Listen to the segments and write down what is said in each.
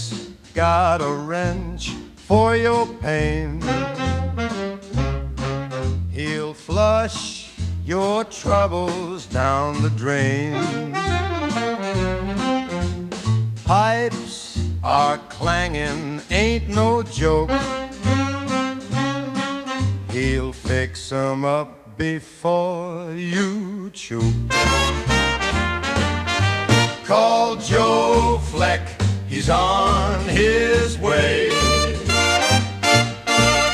Fleck's got a wrench for your pain. He'll flush your troubles down the drain. Pipes are clanging, ain't no joke. He'll fix 'em up before you choke. Call Joe Fleck, he's on his way.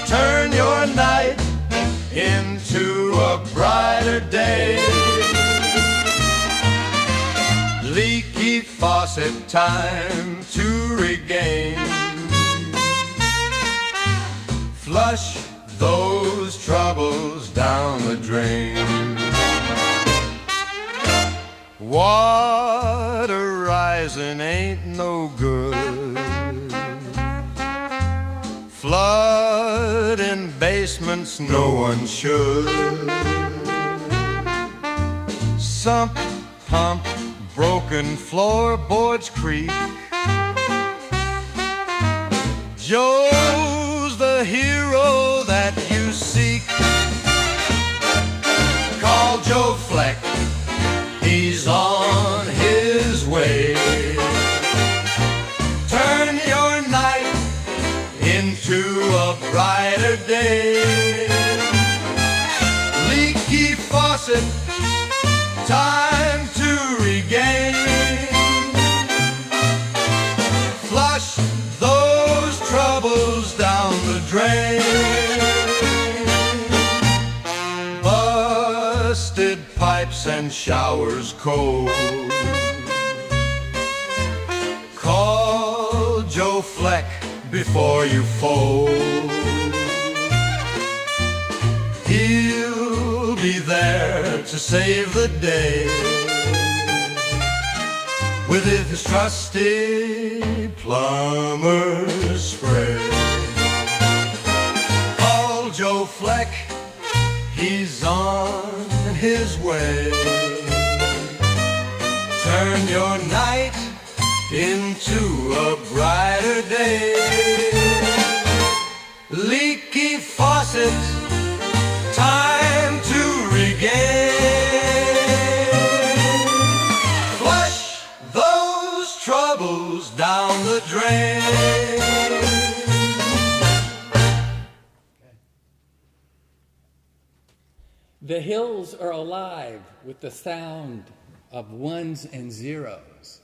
Turn your night into a brighter day. Leaky faucet, time to regain. Flush those troubles down the drain. Water rising ain't no good. Flood in basements no one should. Sump pump, broken floorboards creak. Joe's the hero that you seek. Call Joe Fleck, he's on his way. Turn your night into a brighter day. Leaky faucet, time to regain. Flush those troubles down the drain. Busted pipes and showers cold. Call Joe Fleck before you fold. He'll be there to save the day with his trusty plumber spray. Call Joe Fleck, he's on his way. Turn your night into a brighter day. Leaky faucet, time to regain. Flush those troubles down the drain. The hills are alive with the sound of ones and zeros.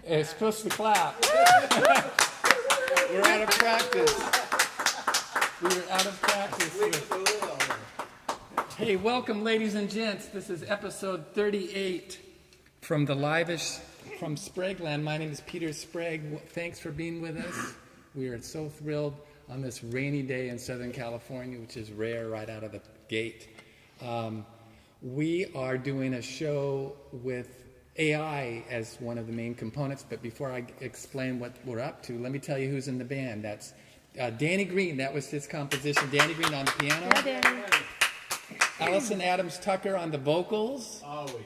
It's supposed to clap. We're out of practice. We're out of practice. Hey, welcome, ladies and gents. This is episode 38 from the Live-ish from SpragueLand. My name is Peter Sprague. Thanks for being with us. We are so thrilled on this rainy day in Southern California, which is rare right out of the gate. We are doing a show with AI as one of the main components, but before I explain what we're up to, let me tell you who's in the band. That's Danny Green. That was his composition. Danny Green on the piano. Hi, Danny. Allison Adams Tucker on the vocals. Always.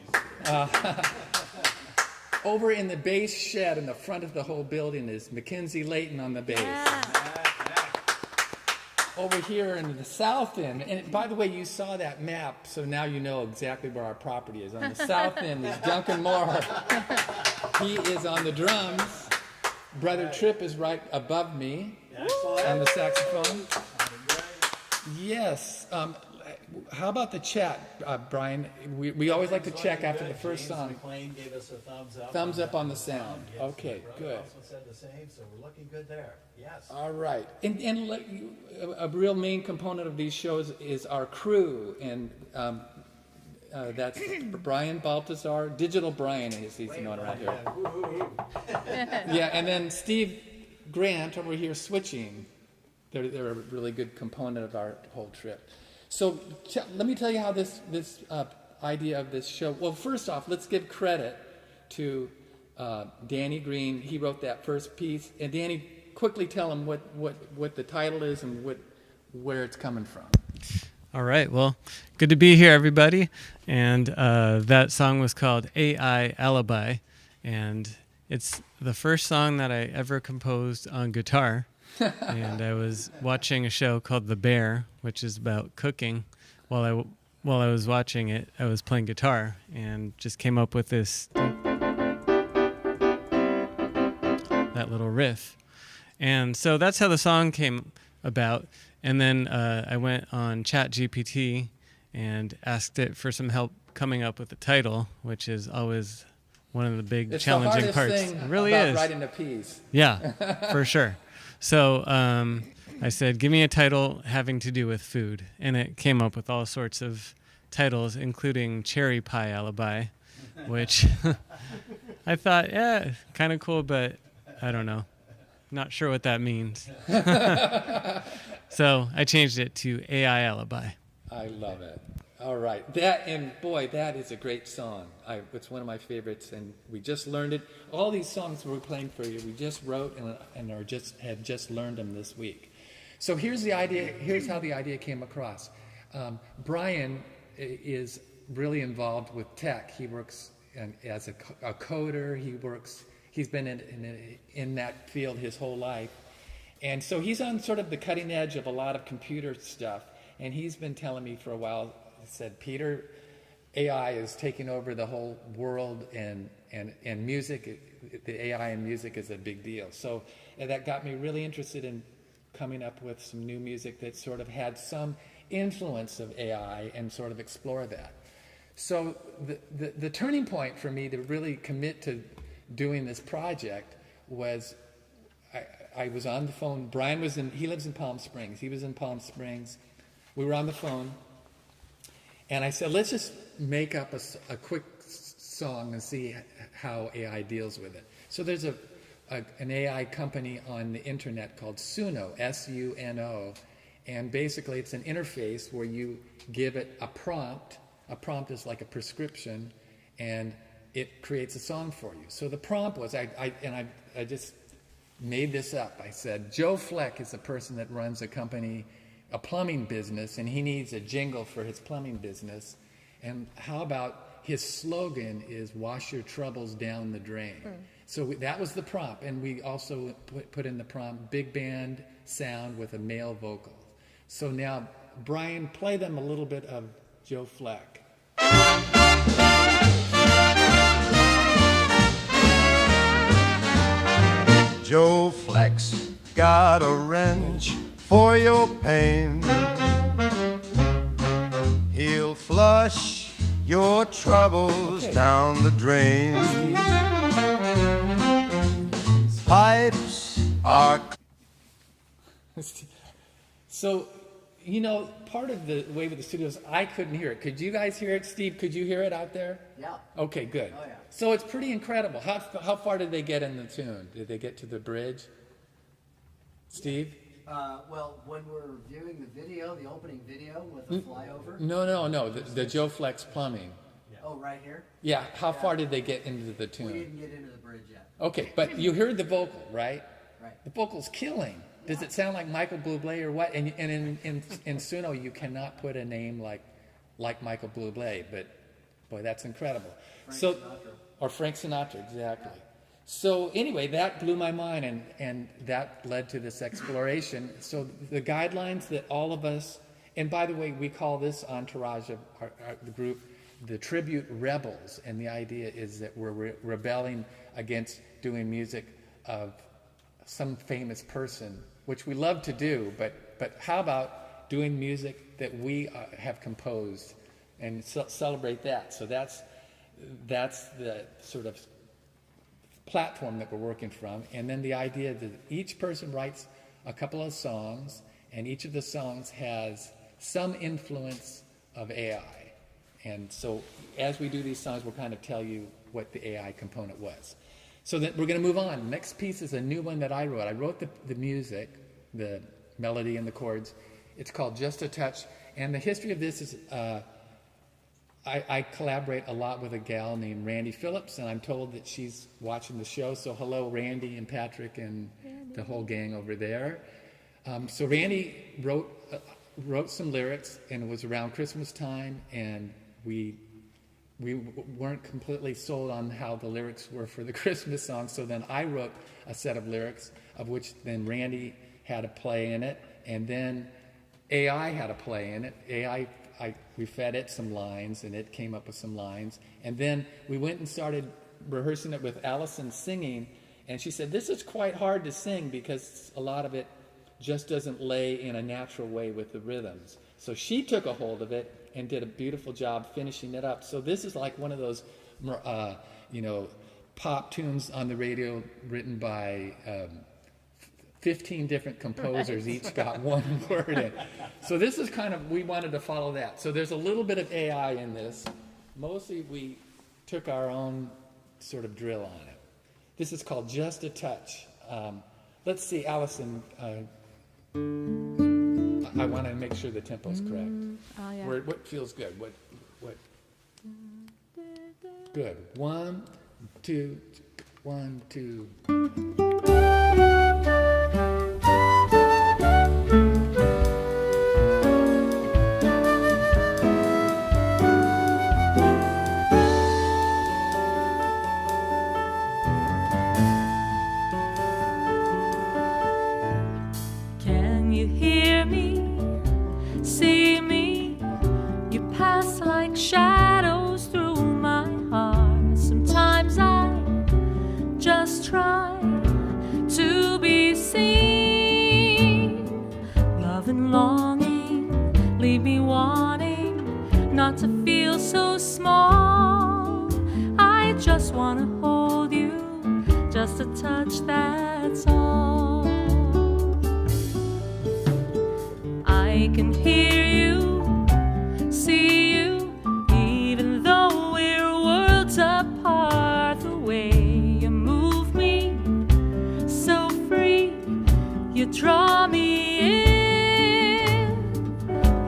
over in the bass shed in the front of the whole building is Mackenzie Layton on the bass. Yeah. Over here in the south end, and by the way, you saw that map, so now you know exactly where our property is. On the south end is Duncan Moore. He is on the drums. Brother Tripp is right above me on the saxophone. Yes. How about the chat, Brian? We always like to check after the first song. McLean gave us a thumbs up. Thumbs up on the sound. Okay, good. Also said the same, so we're looking good there. Yes. All right. And a real main component of these shows is our crew, and that's Brian Baltazar, Digital Brian, as he's known around here. Yeah, and then Steve Grant over here switching. They're a really good component of our whole trip. So let me tell you how this idea of this show. Well, first off, let's give credit to Danny Green. He wrote that first piece, and Danny, quickly tell him what the title is and where it's coming from. All right. Well, good to be here, everybody. And that song was called AI Alibi, and it's the first song that I ever composed on guitar. And I was watching a show called The Bear, which is about cooking. While I was watching it, I was playing guitar and just came up with that little riff. And so that's how the song came about. And then I went on ChatGPT and asked it for some help coming up with the title, which is always one of the big challenging parts. Thing it really about is. Writing a piece. Yeah, for sure. So I said, give me a title having to do with food. And it came up with all sorts of titles, including Cherry Pie Alibi, which I thought, yeah, kind of cool, but I don't know. Not sure what that means. So I changed it to AI Alibi. I love it. All right. That is a great song. It's one of my favorites, and we just learned it. All these songs we're playing for you, we just wrote and have just learned them this week. So here's the idea. Here's how the idea came across. Brian is really involved with tech. He works as a coder. He's been in that field his whole life, and so he's on sort of the cutting edge of a lot of computer stuff. And he's been telling me for a while. Said, Peter, AI is taking over the whole world, and music, the AI in music is a big deal. So that got me really interested in coming up with some new music that sort of had some influence of AI and sort of explore that. So the turning point for me to really commit to doing this project was I was on the phone. Brian he lives in Palm Springs. He was in Palm Springs. We were on the phone. And I said, let's just make up a quick song and see how AI deals with it. So there's an AI company on the internet called SUNO, S-U-N-O, and basically it's an interface where you give it a prompt. A prompt is like a prescription, and it creates a song for you. So the prompt was, I just made this up. I said, Joe Fleck is the person that runs a company, a plumbing business, and he needs a jingle for his plumbing business. And how about his slogan is wash your troubles down the drain. So that was the prompt, and we also put in the prompt big band sound with a male vocal. So now, Brian, play them a little bit of Joe Fleck. Joe Fleck's got a wrench for your pain. He'll flush your troubles down the drain. Pipes are... So, part of the way with the studio is I couldn't hear it. Could you guys hear it? Steve, could you hear it out there? Yeah. Okay, good. Oh, yeah. So it's pretty incredible. How far did they get in the tune? Did they get to the bridge? Steve? Well, when we're viewing the video, the opening video with the flyover. No. The Joe Fleck's plumbing. Yeah. Oh, right here? Yeah. How far did they get into the tune? We didn't get into the bridge yet. Okay, but you heard the vocal, right? Right. The vocal's killing. Does it sound like Michael Bublé or what? And in SUNO, you cannot put a name like Michael Bublé, but boy, that's incredible. Frank So, Sinatra. Or Frank Sinatra, exactly. So anyway, that blew my mind, and that led to this exploration. So the guidelines that all of us, and by the way, we call this entourage of the group the Tribute Rebels, and the idea is that we're rebelling against doing music of some famous person, which we love to do, but how about doing music that we have composed and celebrate that? So that's the sort of platform that we're working from. And then the idea that each person writes a couple of songs, and each of the songs has some influence of AI. And so as we do these songs, we'll kind of tell you what the AI component was. So that we're going to move on. The next piece is a new one that I wrote. I wrote the music, the melody and the chords. It's called Just a Touch. And the history of this is I collaborate a lot with a gal named Randy Phillips, and I'm told that she's watching the show. So hello, Randy and Patrick and the whole gang over there. So Randy wrote some lyrics, and it was around Christmas time, and we weren't completely sold on how the lyrics were for the Christmas song. So then I wrote a set of lyrics, of which then Randy had a play in it, and then AI had a play in it. We fed it some lines, and it came up with some lines. And then we went and started rehearsing it with Allison singing, and she said, this is quite hard to sing because a lot of it just doesn't lay in a natural way with the rhythms. So she took a hold of it and did a beautiful job finishing it up. So this is like one of those, pop tunes on the radio written by 15 different composers, each got one word in. So this is kind of, we wanted to follow that. So there's a little bit of AI in this. Mostly we took our own sort of drill on it. This is called Just a Touch. Let's see, Allison, I want to make sure the tempo's correct. Oh, yeah. What feels good? What? Good. 1, 2, 1, 2. Can you hear me? See me? You pass like shadows through my heart. Sometimes I just try to be seen. Love and longing leave me wanting not to feel so small. I just want to hold you, just a touch, that's all. I can hear you, see you, even though we're worlds apart. The way you move me so free, you draw me in.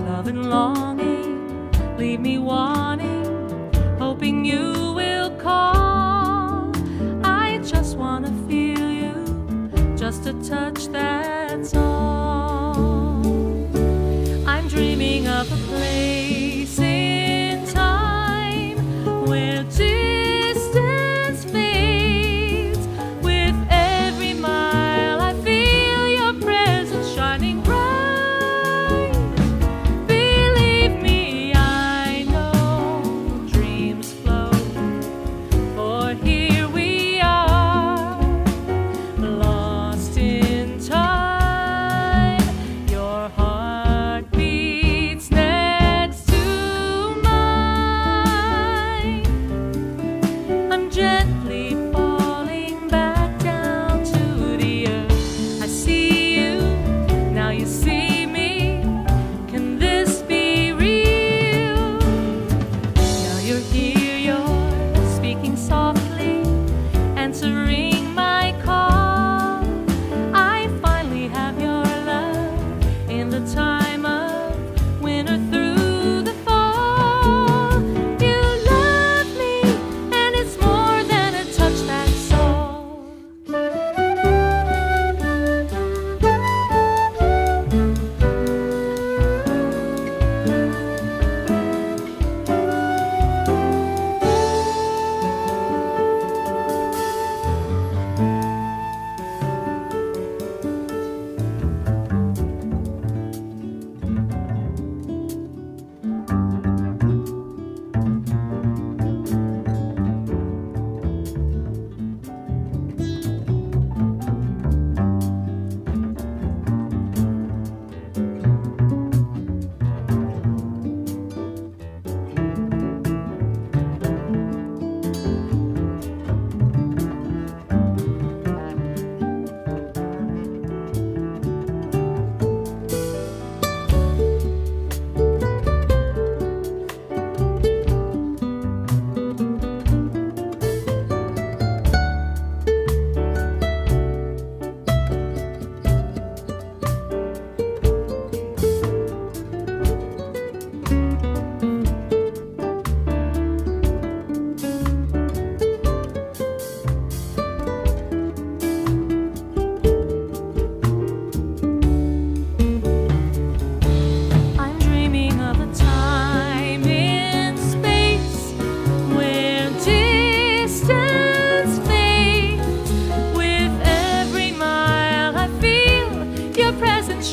Love and longing leave me wanting, hoping you will call. I just want to feel you, just a touch, that's all. I'm dreaming of a place in time where distance fades. With every mile I feel your presence shining bright. Believe me, I know dreams flow, for here we are, lost in time.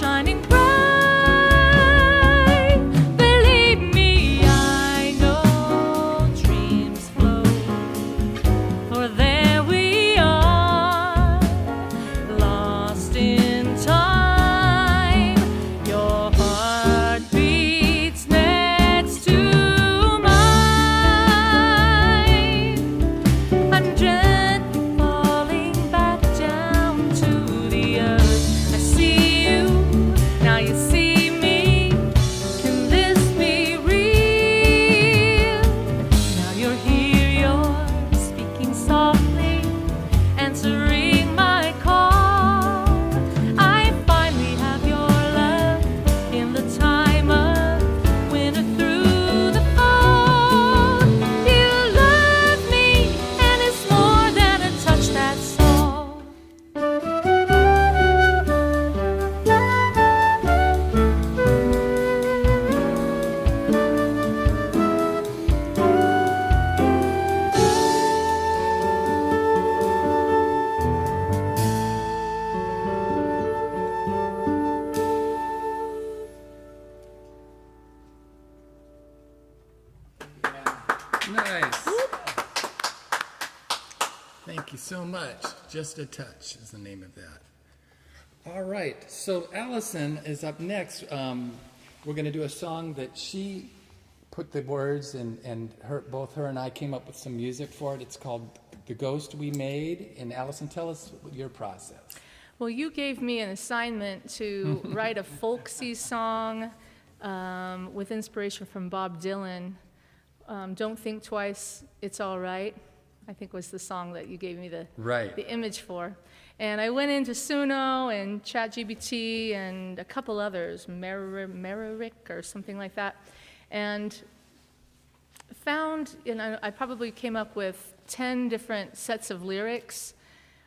shining bright. Believe me, I know dreams flow. For there we are, lost in time. Your heart beats next to mine. I'm gently falling back down to the earth. I see you, now you see me. Can this be real? Now you're here, you're speaking softly, answering my call. I finally have your love in the time of winter through the fall. You love me, and it's more than a touch, that's all. Nice. Thank you so much. Just a Touch is the name of that. All right. So Allison is up next. We're going to do a song that she put the words and both her and I came up with some music for it. It's called The Ghost We Made. And Allison, tell us your process. Well, you gave me an assignment to write a folksy song with inspiration from Bob Dylan. Don't Think Twice, It's All Right, I think was the song that you gave me the image for. And I went into SUNO and ChatGPT and a couple others, Merrick or something like that, and found, I probably came up with 10 different sets of lyrics,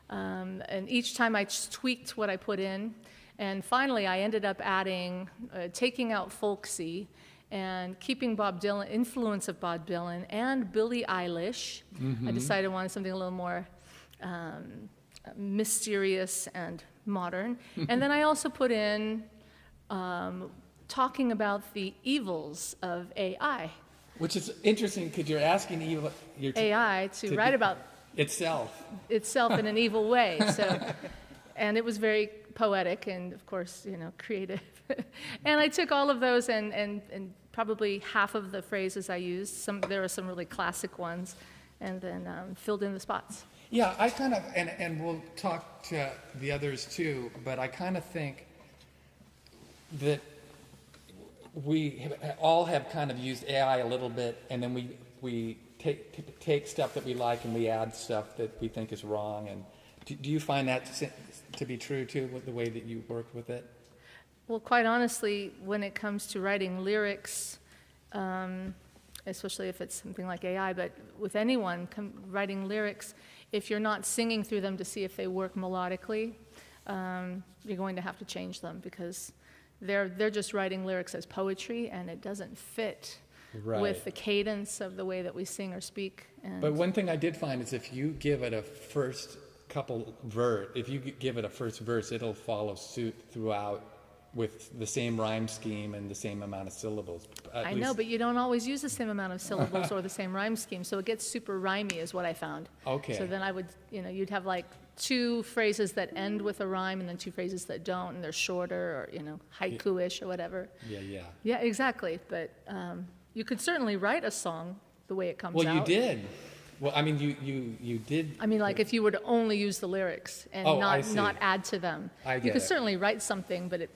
and each time I just tweaked what I put in. And finally, I ended up adding, taking out folksy, and keeping Bob Dylan, influence of Bob Dylan and Billie Eilish. I decided I wanted something a little more mysterious and modern. And then I also put in talking about the evils of AI. Which is interesting because you're asking AI to write about itself in an evil way. So, and it was very poetic and, of course, creative. And I took all of those and probably half of the phrases I used. There were some really classic ones, and then filled in the spots. Yeah, I kind of, and we'll talk to the others too, but I kind of think that we all have kind of used AI a little bit, and then we take stuff that we like and we add stuff that we think is wrong. And do you find that to be true too, with the way that you work with it? Well, quite honestly, when it comes to writing lyrics, especially if it's something like AI, but with anyone writing lyrics, if you're not singing through them to see if they work melodically, you're going to have to change them because they're just writing lyrics as poetry, and it doesn't fit with the cadence of the way that we sing or speak. But one thing I did find is if you give it a first verse, it'll follow suit throughout with the same rhyme scheme and the same amount of syllables. I know, but you don't always use the same amount of syllables or the same rhyme scheme, so it gets super rhymey is what I found. Okay. So then I would, you'd have like 2 phrases that end with a rhyme and then 2 phrases that don't, and they're shorter or, haiku-ish or whatever. Yeah. Yeah, exactly. But you could certainly write a song the way it comes out. Well, you did. Well, I mean, you did. I mean, like if you were to only use the lyrics and not add to them. You could certainly write something, but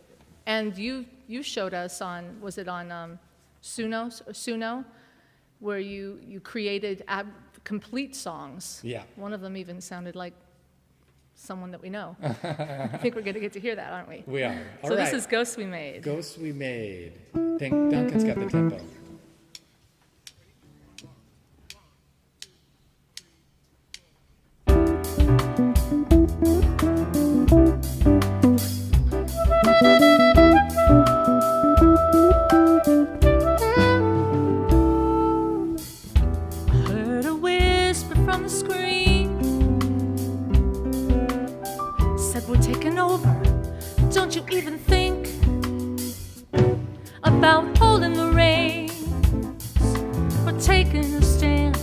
and you showed us on, was it on SUNO, where you created complete songs. Yeah. One of them even sounded like someone that we know. I think we're going to get to hear that, aren't we? We are. All so right. This is Ghosts We Made. Ghosts We Made. Duncan's got the tempo. Heard a whisper from the screen, said we're taking over, Don't you even think about holding the reins or taking a stand?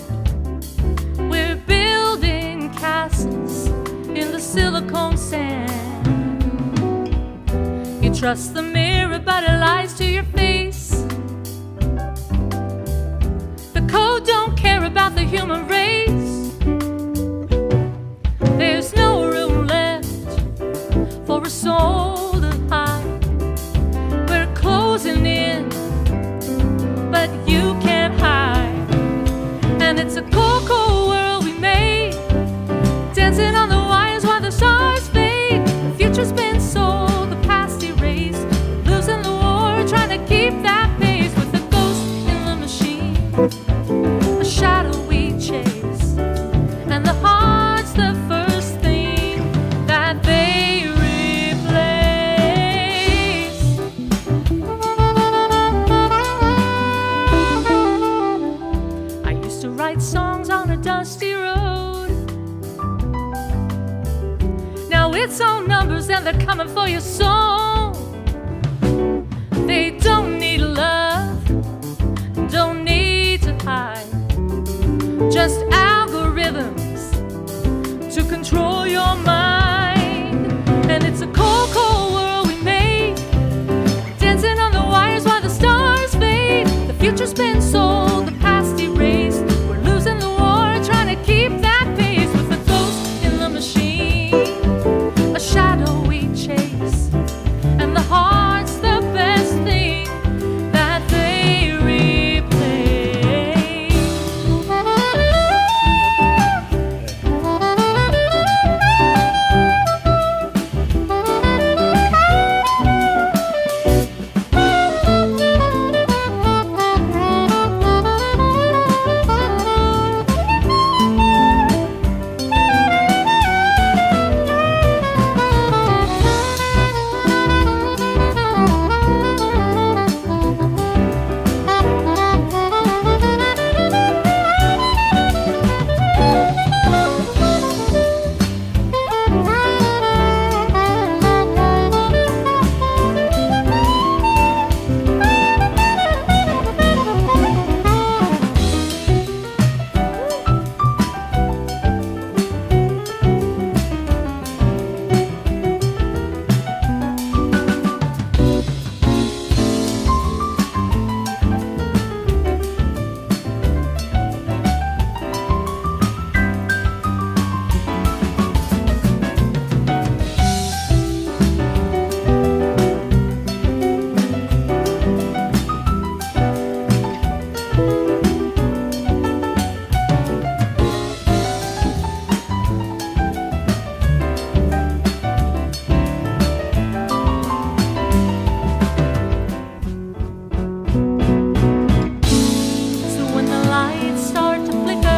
We're building castles in the silicone sand. You trust the mirror, but it lies to your face. The code don't care about the human race. There's no room left for a soul to hide. We're closing in, but you can't hide. And it's a cold, cold world we made, dancing on the wires while the stars fade. The future's been sold, the past erased, losing the war, trying to keep that pace with the ghost in the machine, a shadow we chase, and the heart's the first thing that they replace. I used to write songs on a dusty road. Now it's all numbers and they're coming for your soul. They don't need love, don't need to hide, just algorithms to control your mind. And it's a cold, cold world we made, dancing on the wires while the stars fade. The future's been sold, the past erased, we're losing the war, trying to keep that pace with the ghost in the machine, a shadow we chase, and the heart's the best thing that they replace. So when the lights start to flicker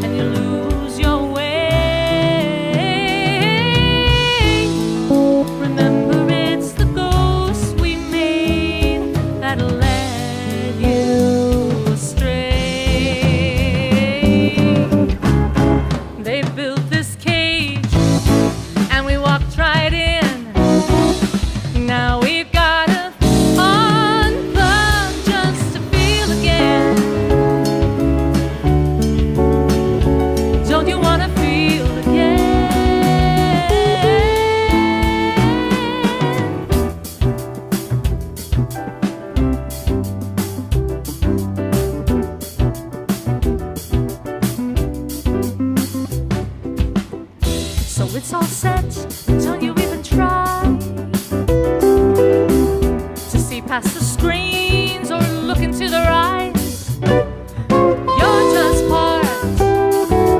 and you lose your way, remember it's the ghosts we made that led you astray. They built this cage and we walked right in. Now we've got to unplug just to feel again. Don't you want to feel again? So it's all set, don't you even try to see past the screens or look into their eyes. You're just part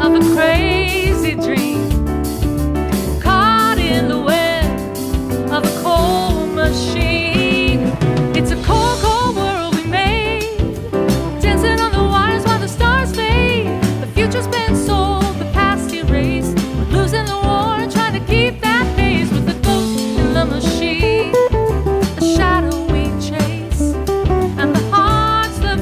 of a crazy dream, caught in the web of a cold machine. It's a cold, cold world we made, dancing on the wires while the stars fade. The future's been sold, the past erased, we're losing the war, trying to keep that pace with the ghost in the machine, a shadow we chase, and the heart's the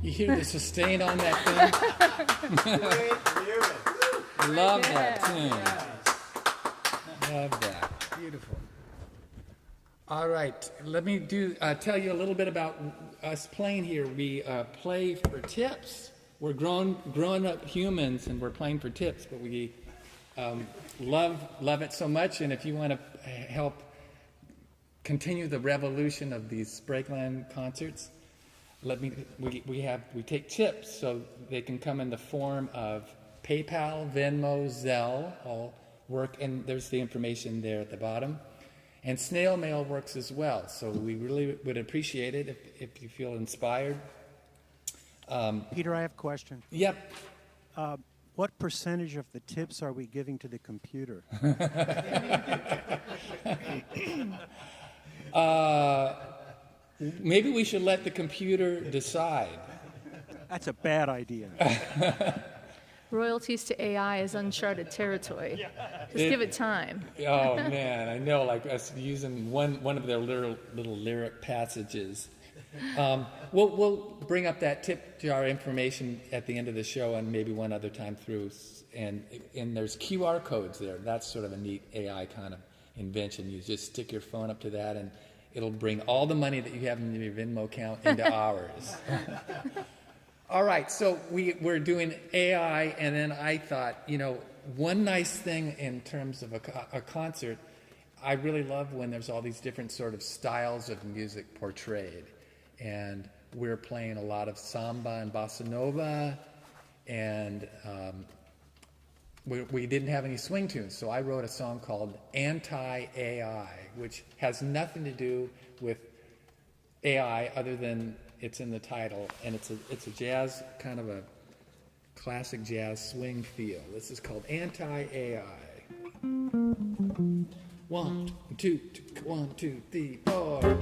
You hear the sustain on that thing? Love that tune. Love that. Beautiful. All right, let me tell you a little bit about us playing here. We play for tips. We're grown up humans, and we're playing for tips. But we love it so much. And if you want to help continue the revolution of these SpragueLand concerts, we take tips, so they can come in the form of PayPal, Venmo, Zelle, all work, and there's the information there at the bottom. And snail mail works as well, so we really would appreciate it if you feel inspired. Peter, I have a question. Yep. What percentage of the tips are we giving to the computer? Maybe we should let the computer decide. That's a bad idea. Royalties to AI is uncharted territory. Just give it time. Oh man, I know. Like us using one of their little lyric passages. We'll bring up that tip jar information at the end of the show, and maybe one other time through. And there's QR codes there. That's sort of a neat AI kind of invention. You just stick your phone up to that, and it'll bring all the money that you have in your Venmo account into ours. All right, so we're doing AI, and then I thought, one nice thing in terms of a concert, I really love when there's all these different sort of styles of music portrayed. And we're playing a lot of samba and bossa nova, and we didn't have any swing tunes, so I wrote a song called Anti-AI, which has nothing to do with AI other than it's in the title, and it's a jazz, kind of a classic jazz swing feel. This is called Anti-AI. 1, 2, 1, 2, 3, 4.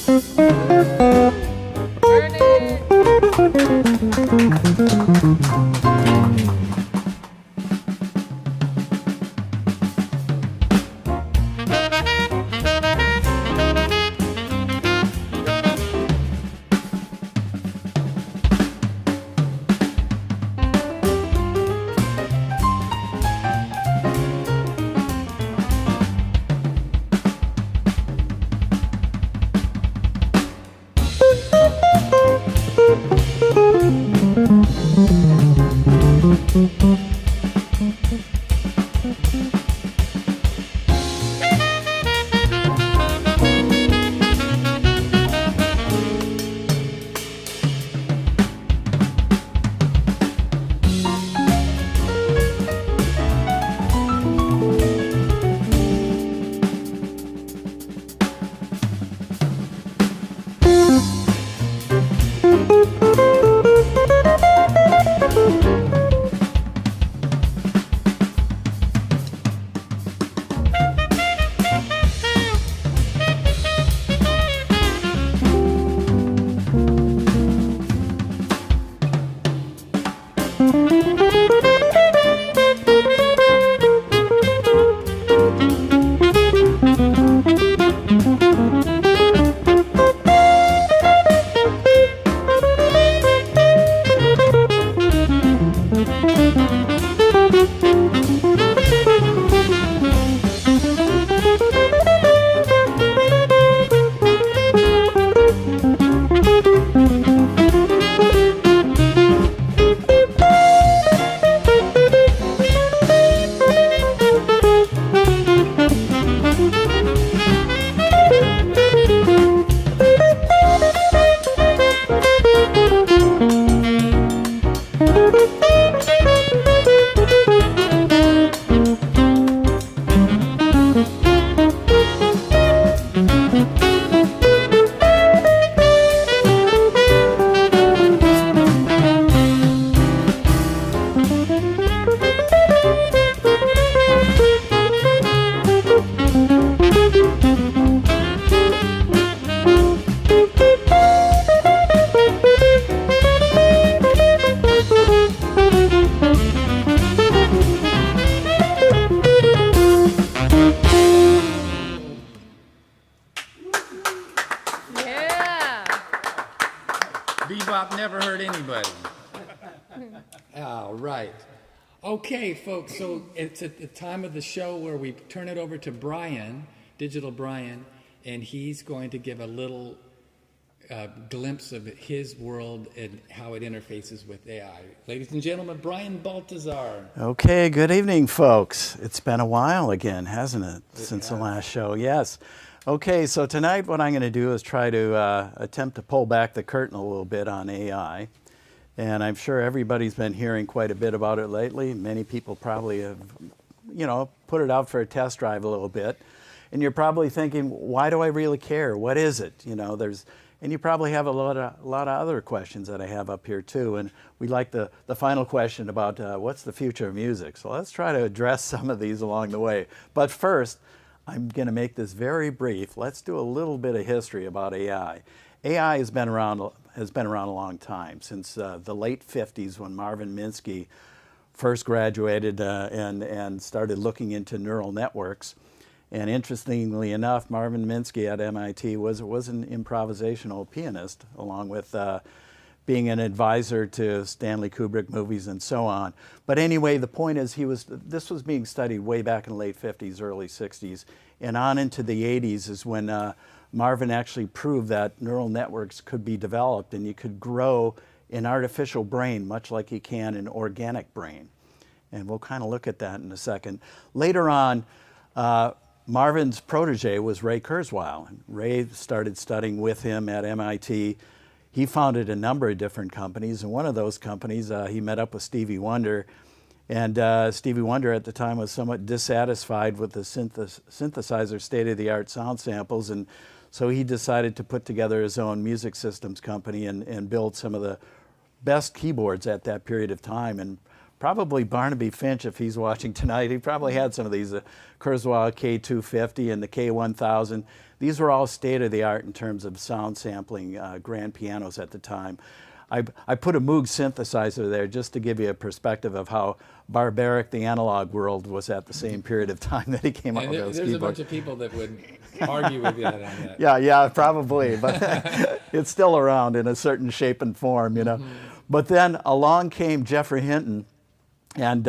Burn it. Bebop never hurt anybody. All right. Okay, folks, so it's at the time of the show where we turn it over to Brian, Digital Brian, and he's going to give a little glimpse of his world and how it interfaces with AI. Ladies and gentlemen, Brian Baltazar. Okay, good evening, folks. It's been a while again, hasn't it, since the last show? Yes. Okay, so tonight what I'm going to do is try to attempt to pull back the curtain a little bit on AI. And I'm sure everybody's been hearing quite a bit about it lately. Many people probably have, put it out for a test drive a little bit. And you're probably thinking, why do I really care? What is it? And you probably have a lot of other questions that I have up here too. And we like the final question about what's the future of music. So let's try to address some of these along the way. But first, I'm going to make this very brief. Let's do a little bit of history about AI. AI has been around a long time, since the late 50s when Marvin Minsky first graduated and started looking into neural networks. And interestingly enough, Marvin Minsky at MIT was an improvisational pianist, along with being an advisor to Stanley Kubrick movies and so on. But anyway, the point is this was being studied way back in the late 50s, early 60s, and on into the 80s is when Marvin actually proved that neural networks could be developed and you could grow an artificial brain much like you can an organic brain. And we'll kind of look at that in a second. Later on, Marvin's protege was Ray Kurzweil. Ray started studying with him at MIT. He founded a number of different companies, and one of those companies, he met up with Stevie Wonder, and Stevie Wonder at the time was somewhat dissatisfied with the synthesizer state-of-the-art sound samples, and so he decided to put together his own music systems company and build some of the best keyboards at that period of time. And probably Barnaby Finch, if he's watching tonight, he probably had some of these, Kurzweil K250 and the K1000. these were all state-of-the-art in terms of sound sampling, grand pianos at the time. I put a Moog synthesizer there just to give you a perspective of how barbaric the analog world was at the same period of time that he came up with those There's a keyboards. bunch of people that would argue with you on that. Yeah, probably, but it's still around in a certain shape and form, you know. But then along came Geoffrey Hinton, and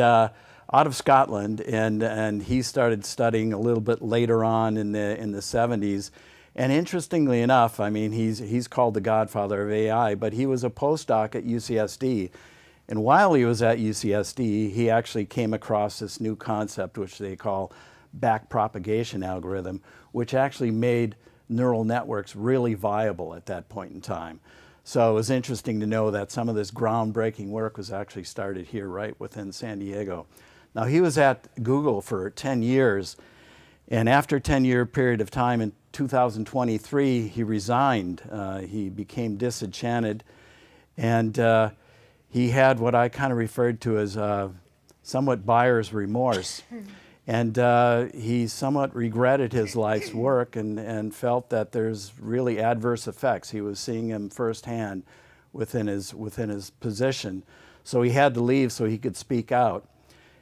out of Scotland, and he started studying a little bit later on in the 70s. And interestingly enough, I mean, he's called the godfather of AI, but he was a postdoc at UCSD. And while he was at UCSD, he actually came across this new concept, which they call backpropagation algorithm, which actually made neural networks really viable at that point in time. So it was interesting to know that some of this groundbreaking work was actually started here right within San Diego. Now, he was at Google for 10 years, and after a 10-year period of time in 2023, he resigned. He became disenchanted, and he had what I kind of referred to as somewhat buyer's remorse. And he somewhat regretted his life's work and felt that there's really adverse effects. He was seeing them firsthand within his position. So he had to leave so he could speak out.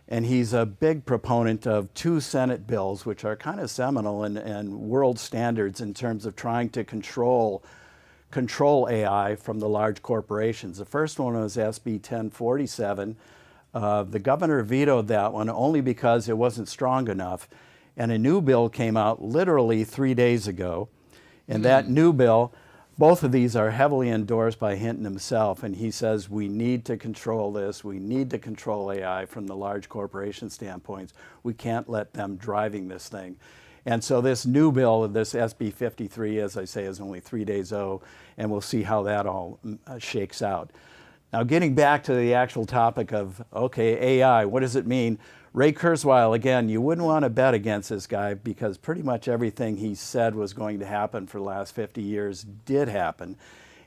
And he's a big proponent of 2 Senate bills, which are kind of seminal and world standards in terms of trying to control AI from the large corporations. The first one was SB 1047. The governor vetoed that one only because it wasn't strong enough. And a new bill came out literally 3 days ago. And that new bill, both of these are heavily endorsed by Hinton himself. And he says, we need to control this. We need to control AI from the large corporation standpoints. We can't let them driving this thing. And so this new bill, this SB 53, as I say, is only 3 days old. And we'll see how that all shakes out. Now, getting back to the actual topic of, okay, AI, what does it mean? Ray Kurzweil, again, you wouldn't want to bet against this guy because pretty much everything he said was going to happen for the last 50 years did happen.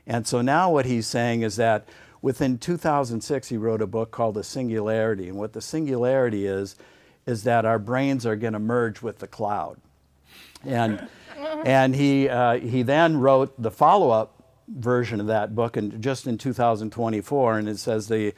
And so now what he's saying is that within 2006, he wrote a book called The Singularity. And what the singularity is that our brains are going to merge with the cloud. And he then wrote the follow-up version of that book just in 2024, and it says the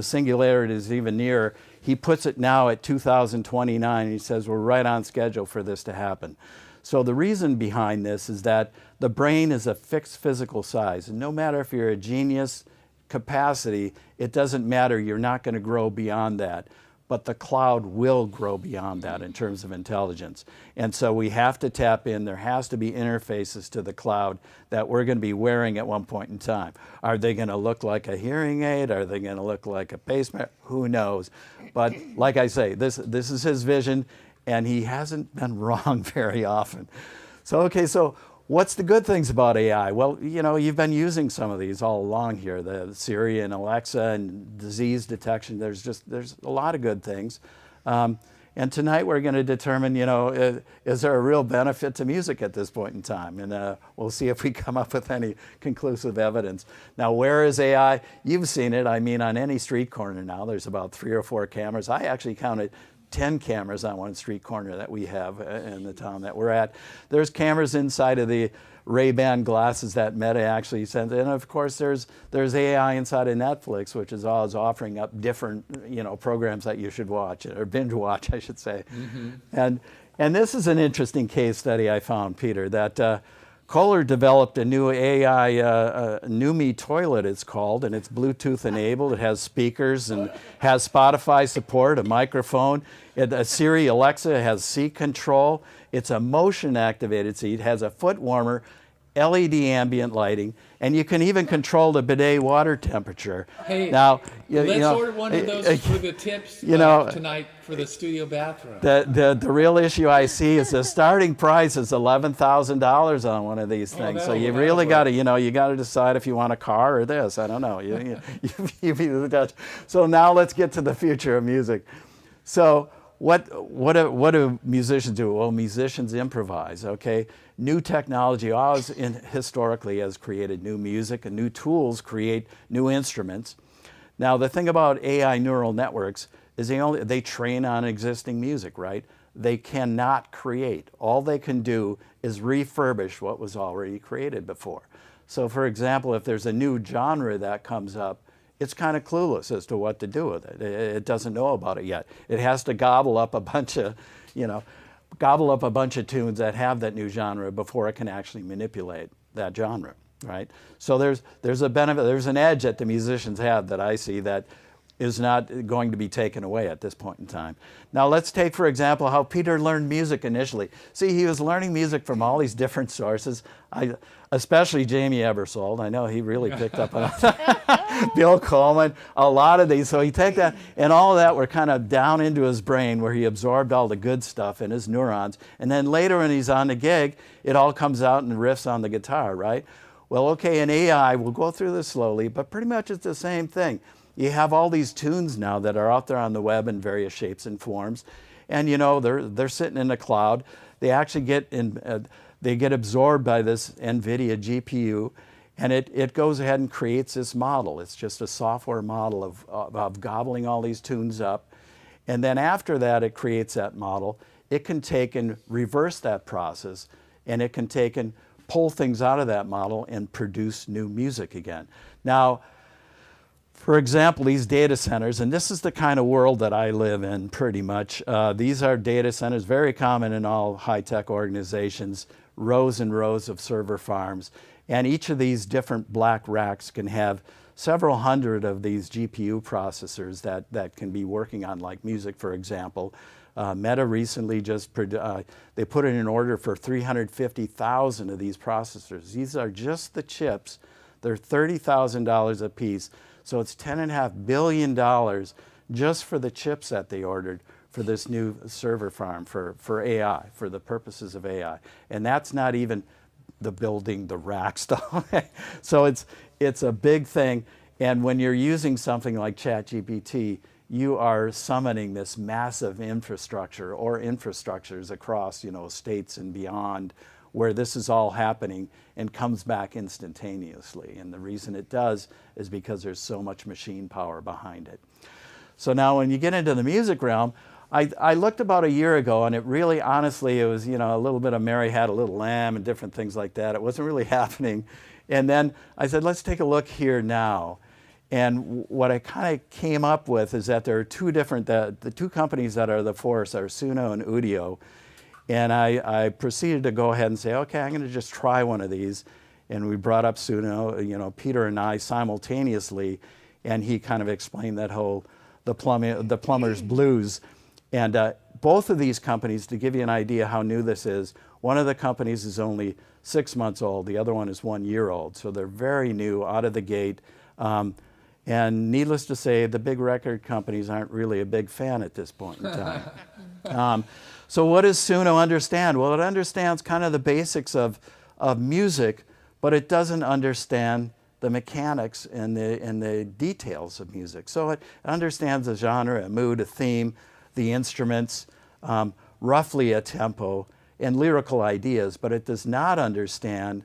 singularity is even nearer. He puts it now at 2029, and he says we're right on schedule for this to happen. So the reason behind this is that the brain is a fixed physical size, and no matter if you're a genius capacity, it doesn't matter, you're not going to grow beyond that. But the cloud will grow beyond that in terms of intelligence. And so we have to tap in. There has to be interfaces to the cloud that we're going to be wearing at one point in time. Are they going to look like a hearing aid? Are they going to look like a pacemaker? Who knows? But like I say, this is his vision, and he hasn't been wrong very often. So, okay, so what's the good things about AI? Well, you know, you've been using some of these all along here, the Siri and Alexa and disease detection. There's a lot of good things. And tonight we're going to determine, you know, is there a real benefit to music at this point in time? And we'll see if we come up with any conclusive evidence. Now, where is AI? You've seen it. I mean, on any street corner now, there's about 3 or 4 cameras. I actually counted 10 cameras on one street corner that we have in the town that we're at. There's cameras inside of the Ray-Ban glasses that Meta actually sends, and of course there's AI inside of Netflix, which is always offering up different, you know, programs that you should watch or binge watch, I should say. And this is an interesting case study I found, Peter, that Kohler developed a new AI NUMI toilet, it's called, and it's Bluetooth enabled. It has speakers and has Spotify support, a microphone. A Siri, Alexa, has seat control. It's a motion activated seat, has a foot warmer, LED ambient lighting, and you can even control the bidet water temperature. Hey, now, let's order one of those for the tips tonight for the studio bathroom. The real issue I see is the starting price is $11,000 on one of these things. So you really got to, you got to decide if you want a car or this. I don't know. So now let's get to the future of music. So what do musicians do? Well, musicians improvise, okay? New technology always historically has created new music, and new tools create new instruments. Now, the thing about AI neural networks is they train on existing music, right? they cannot create. All they can do is refurbish what was already created before. So for example, if there's a new genre that comes up, it's kind of clueless as to what to do with it. It doesn't know about it yet. It has to gobble up a bunch of, tunes that have that new genre before it can actually manipulate that genre, right? So there's a benefit, there's an edge that the musicians have that I see that is not going to be taken away at this point in time. Now let's take, for example, how Peter learned music initially. See, he was learning music from all these different sources, especially Jamie Ebersold. I know he really picked up on Bill Coleman, a lot of these. So he take that, and all of that were kind of down into his brain where he absorbed all the good stuff in his neurons. And then later when he's on the gig, it all comes out and riffs on the guitar, right? Well, okay, in AI, we'll go through this slowly, but pretty much it's the same thing. You have all these tunes now that are out there on the web in various shapes and forms, and they're sitting in the cloud. They actually get absorbed by this NVIDIA GPU, and it goes ahead and creates this model. It's just a software model of gobbling all these tunes up, and then after that, it creates that model. It can take and reverse that process, and it can take and pull things out of that model and produce new music again. Now, for example, these data centers, and this is the kind of world that I live in pretty much. These are data centers, very common in all high-tech organizations, rows and rows of server farms. And each of these different black racks can have several hundred of these GPU processors that can be working on, like music, for example. Meta recently they put in an order for 350,000 of these processors. These are just the chips. They're $30,000 a piece. So it's $10.5 billion just for the chips that they ordered for this new server farm for AI, for the purposes of AI. And that's not even the building, the rack stuff. So it's a big thing. And when you're using something like ChatGPT, you are summoning this massive infrastructure or infrastructures across, states and beyond, where this is all happening and comes back instantaneously. And the reason it does is because there's so much machine power behind it. So now when you get into the music realm, I looked about a year ago, and it really, honestly, it was, a little bit of Mary Had a Little Lamb and different things like that. It wasn't really happening. And then I said, let's take a look here now. And what I kind of came up with is that there are two different, the two companies that are the force are SUNO and Udio. And I proceeded to go ahead and say, okay, I'm going to just try one of these. And we brought up SUNO, Peter and I simultaneously, and he kind of explained that whole, the plumber's blues. And both of these companies, to give you an idea how new this is, one of the companies is only 6 months old, the other one is 1 year old. So they're very new out of the gate. And needless to say, the big record companies aren't really a big fan at this point in time. So what does SUNO understand? Well, it understands kind of the basics of music, but it doesn't understand the mechanics and the details of music. So it understands a genre, a mood, a theme, the instruments, roughly a tempo, and lyrical ideas, but it does not understand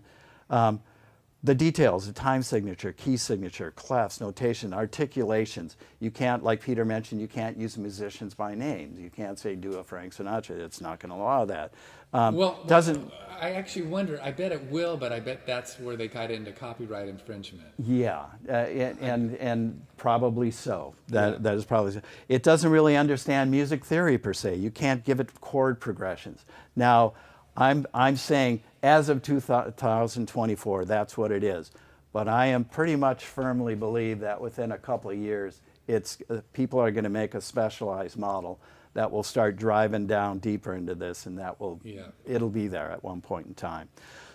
the details, the time signature, key signature, clefs, notation, articulations. You can't, like Peter mentioned, you can't use musicians by names. You can't say, do a Frank Sinatra. It's not going to allow that. I actually wonder, I bet it will, but I bet that's where they got into copyright infringement. Yeah, and probably so. That is probably so. It doesn't really understand music theory per se. You can't give it chord progressions. Now, I'm saying as of 2024, that's what it is. But I am pretty much firmly believe that within a couple of years, people are going to make a specialized model that will start driving down deeper into this, and it'll be there at one point in time.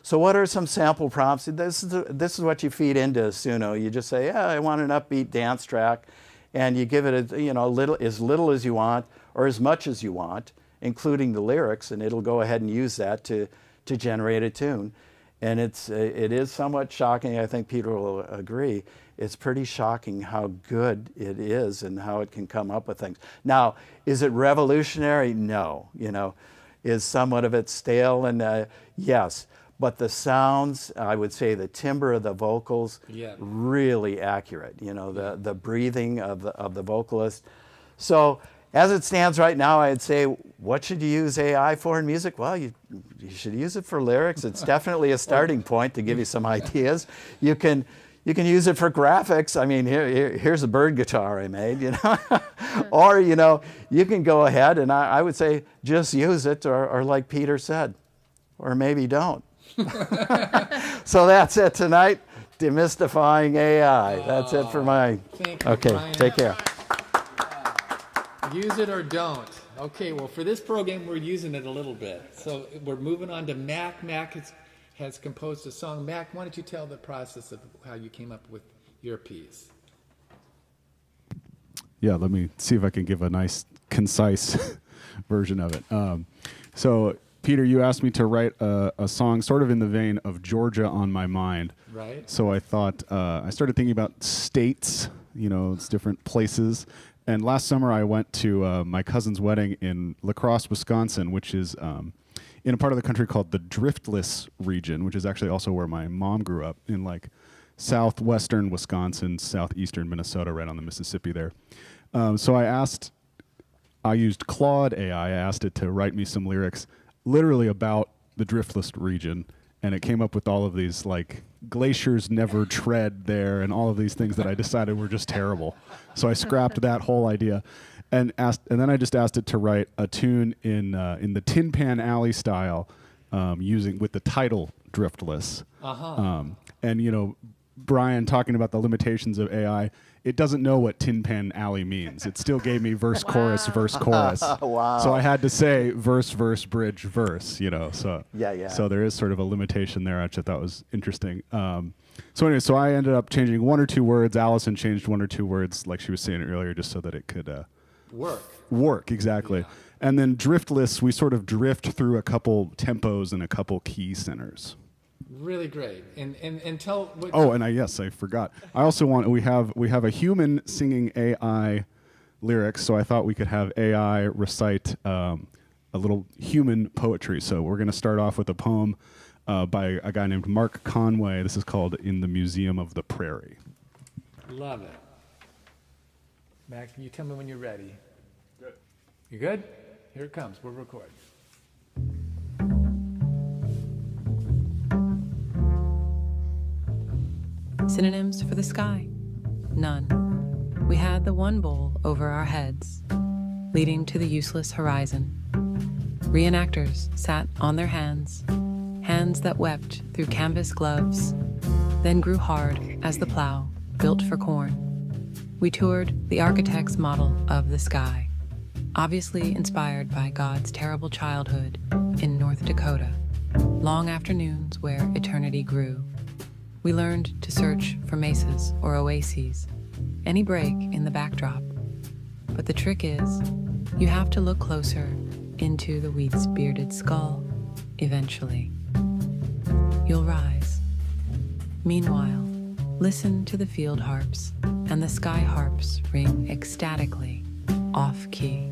So what are some sample prompts? This is what you feed into SUNO. You just say, yeah, I want an upbeat dance track, and you give it as little as you want or as much as you want, including the lyrics, and it'll go ahead and use that to generate a tune. And it is somewhat shocking. I think Peter will agree. It's pretty shocking how good it is and how it can come up with things. Now, is it revolutionary? No. Is somewhat of it stale? And yes. But the sounds, I would say the timbre of the vocals, really accurate. The breathing of the vocalist. So, as it stands right now, I'd say, what should you use AI for in music? Well, you should use it for lyrics. It's definitely a starting point to give you some ideas. You can use it for graphics. I mean, here's a bird guitar I made, you know. Or, you know, you can go ahead and I would say just use it, or like Peter said, or maybe don't. So that's it tonight. Demystifying AI. That's it for my. Thank you, Okay, Brian. take care. Use it or don't. Okay, well, for this program, we're using it a little bit. So we're moving on to Mack. Mack has composed a song. Mack, why don't you tell the process of how you came up with your piece? Yeah, let me see if I can give a nice, concise version of it. So, Peter, you asked me to write a song sort of in the vein of Georgia on my mind. Right. So I thought, I started thinking about states, you know, it's different places. And last summer I went to my cousin's wedding in La Crosse, Wisconsin, which is in a part of the country called the Driftless region, which is actually also where my mom grew up, in like southwestern Wisconsin, southeastern Minnesota, right on the Mississippi there. So I used Claude AI. I asked it to write me some lyrics literally about the Driftless region, and it came up with all of these like glaciers never tread there and all of these things that I decided were just terrible. So I scrapped that whole idea and then I just asked it to write a tune in the Tin Pan Alley style, with the title Driftless. And you know, Brian talking about the limitations of AI, it doesn't know what Tin Pan Alley means. It still gave me verse, chorus, verse, chorus. Wow. So I had to say verse, bridge, verse, you know. So Yeah. So there is sort of a limitation there, which I thought was interesting. So anyway, so I ended up changing one or two words. Allison changed one or two words, like she was saying earlier, just so that it could work, exactly. Yeah. And then Driftless, we sort of drift through a couple tempos and a couple key centers. Really great. And tell what. Oh, and I forgot. I also we have a human singing AI lyrics, so I thought we could have AI recite a little human poetry. So we're going to start off with a poem by a guy named Mark Conway. This is called "In the Museum of the Prairie." Love it. Mack, you tell me when you're ready. Good. You good? Here it comes. We'll record. Synonyms for the sky? None. We had the one bowl over our heads, leading to the useless horizon. Reenactors sat on their hands that wept through canvas gloves, then grew hard as the plow built for corn. We toured the architect's model of the sky, obviously inspired by God's terrible childhood in North Dakota, long afternoons where eternity grew. We learned to search for mesas or oases, any break in the backdrop. But the trick is, you have to look closer into the wheat's bearded skull. Eventually, you'll rise. Meanwhile, listen to the field harps, and the sky harps ring ecstatically, off-key.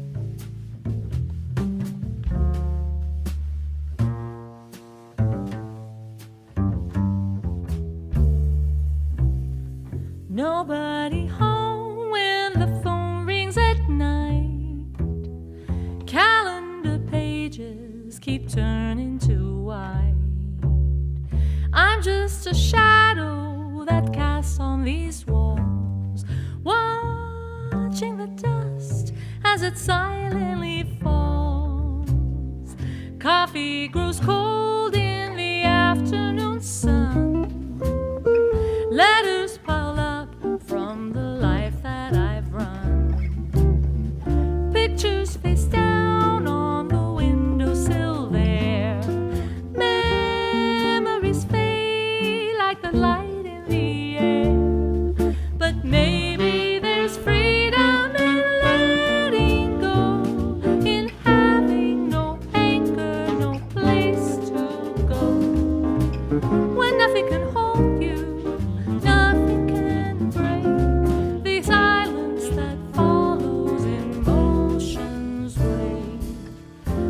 Nobody home when the phone rings at night. Calendar pages keep turning to white. I'm just a shadow that casts on these walls, watching the dust as it silently falls. Coffee grows cold in the afternoon sun. Letters pile up from the life that I've run. Pictures face down on the windowsill there. Memories fade like the light in the air. But maybe there's freedom in letting go, in having no anchor, no place to go. When nothing can hold you, nothing can break the silence that follows in motion's wake.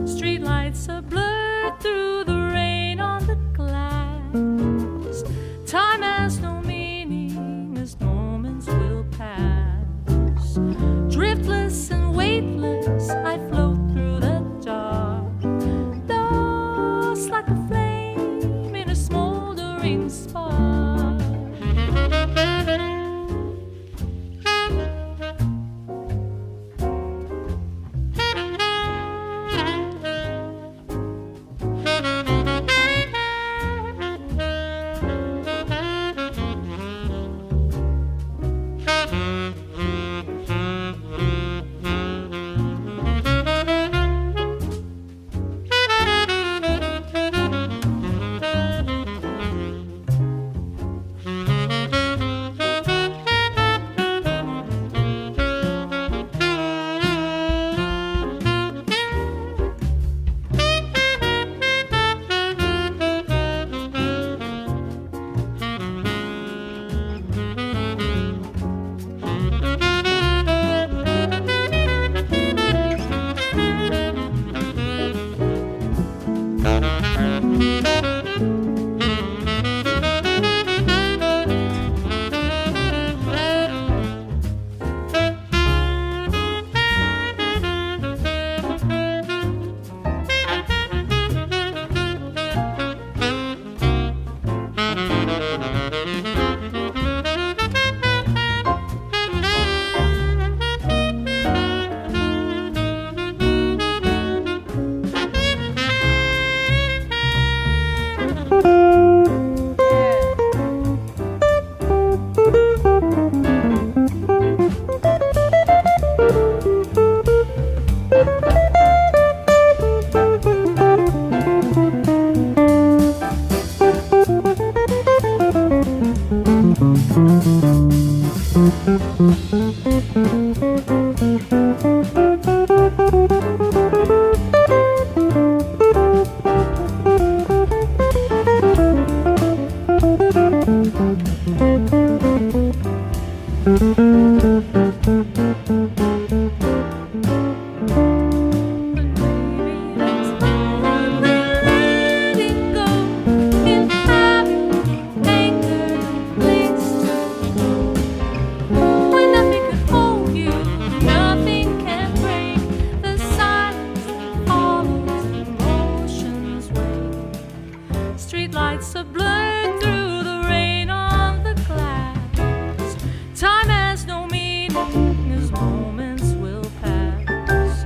Streetlights are blurred through the rain on the glass. Time has no meaning as moments will pass. Driftless and weightless Streetlights are blurred through the rain on the glass. Time has no meaning as moments will pass.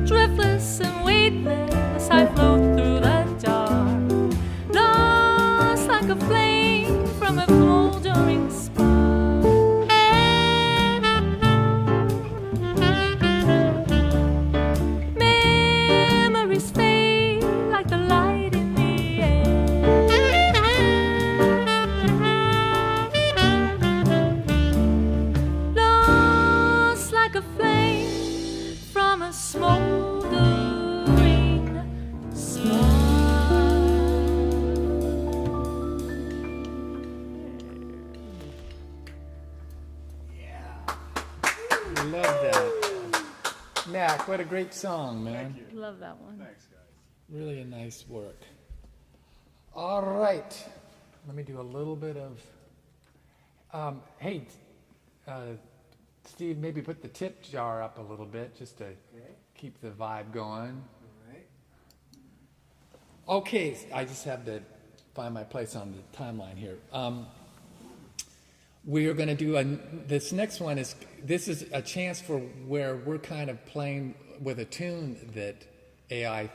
Driftless and weightless, I float through the dark, lost like a flame from a smoldering spark. Memories fade like the light in the air. Lost like a flame from a smoldering spark. Love that. Mack, what a great song, man. Love that one. Really a nice work. All right. Let me do a little bit of. Hey, Steve, maybe put the tip jar up a little bit just to keep the vibe going. Okay, I just have to find my place on the timeline here. We are going to do this next one this is a chance for where we're kind of playing with a tune that AI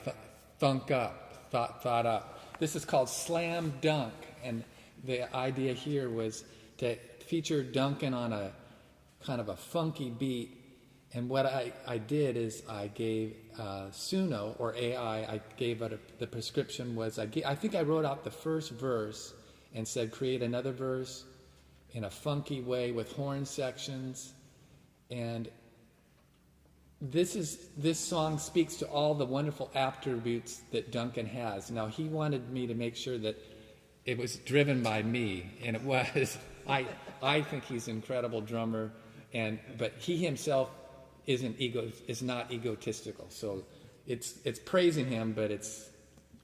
thought up. This is called Slam Dunk, and the idea here was to feature Duncan on a kind of a funky beat. And what I did is I gave SUNO, or AI, I gave it the prescription was, I think I wrote out the first verse and said create another verse in a funky way with horn sections. And this song speaks to all the wonderful attributes that Duncan has. Now, he wanted me to make sure that it was driven by me, and it was. I think he's an incredible drummer, but he himself is not egotistical. So it's praising him, but it's.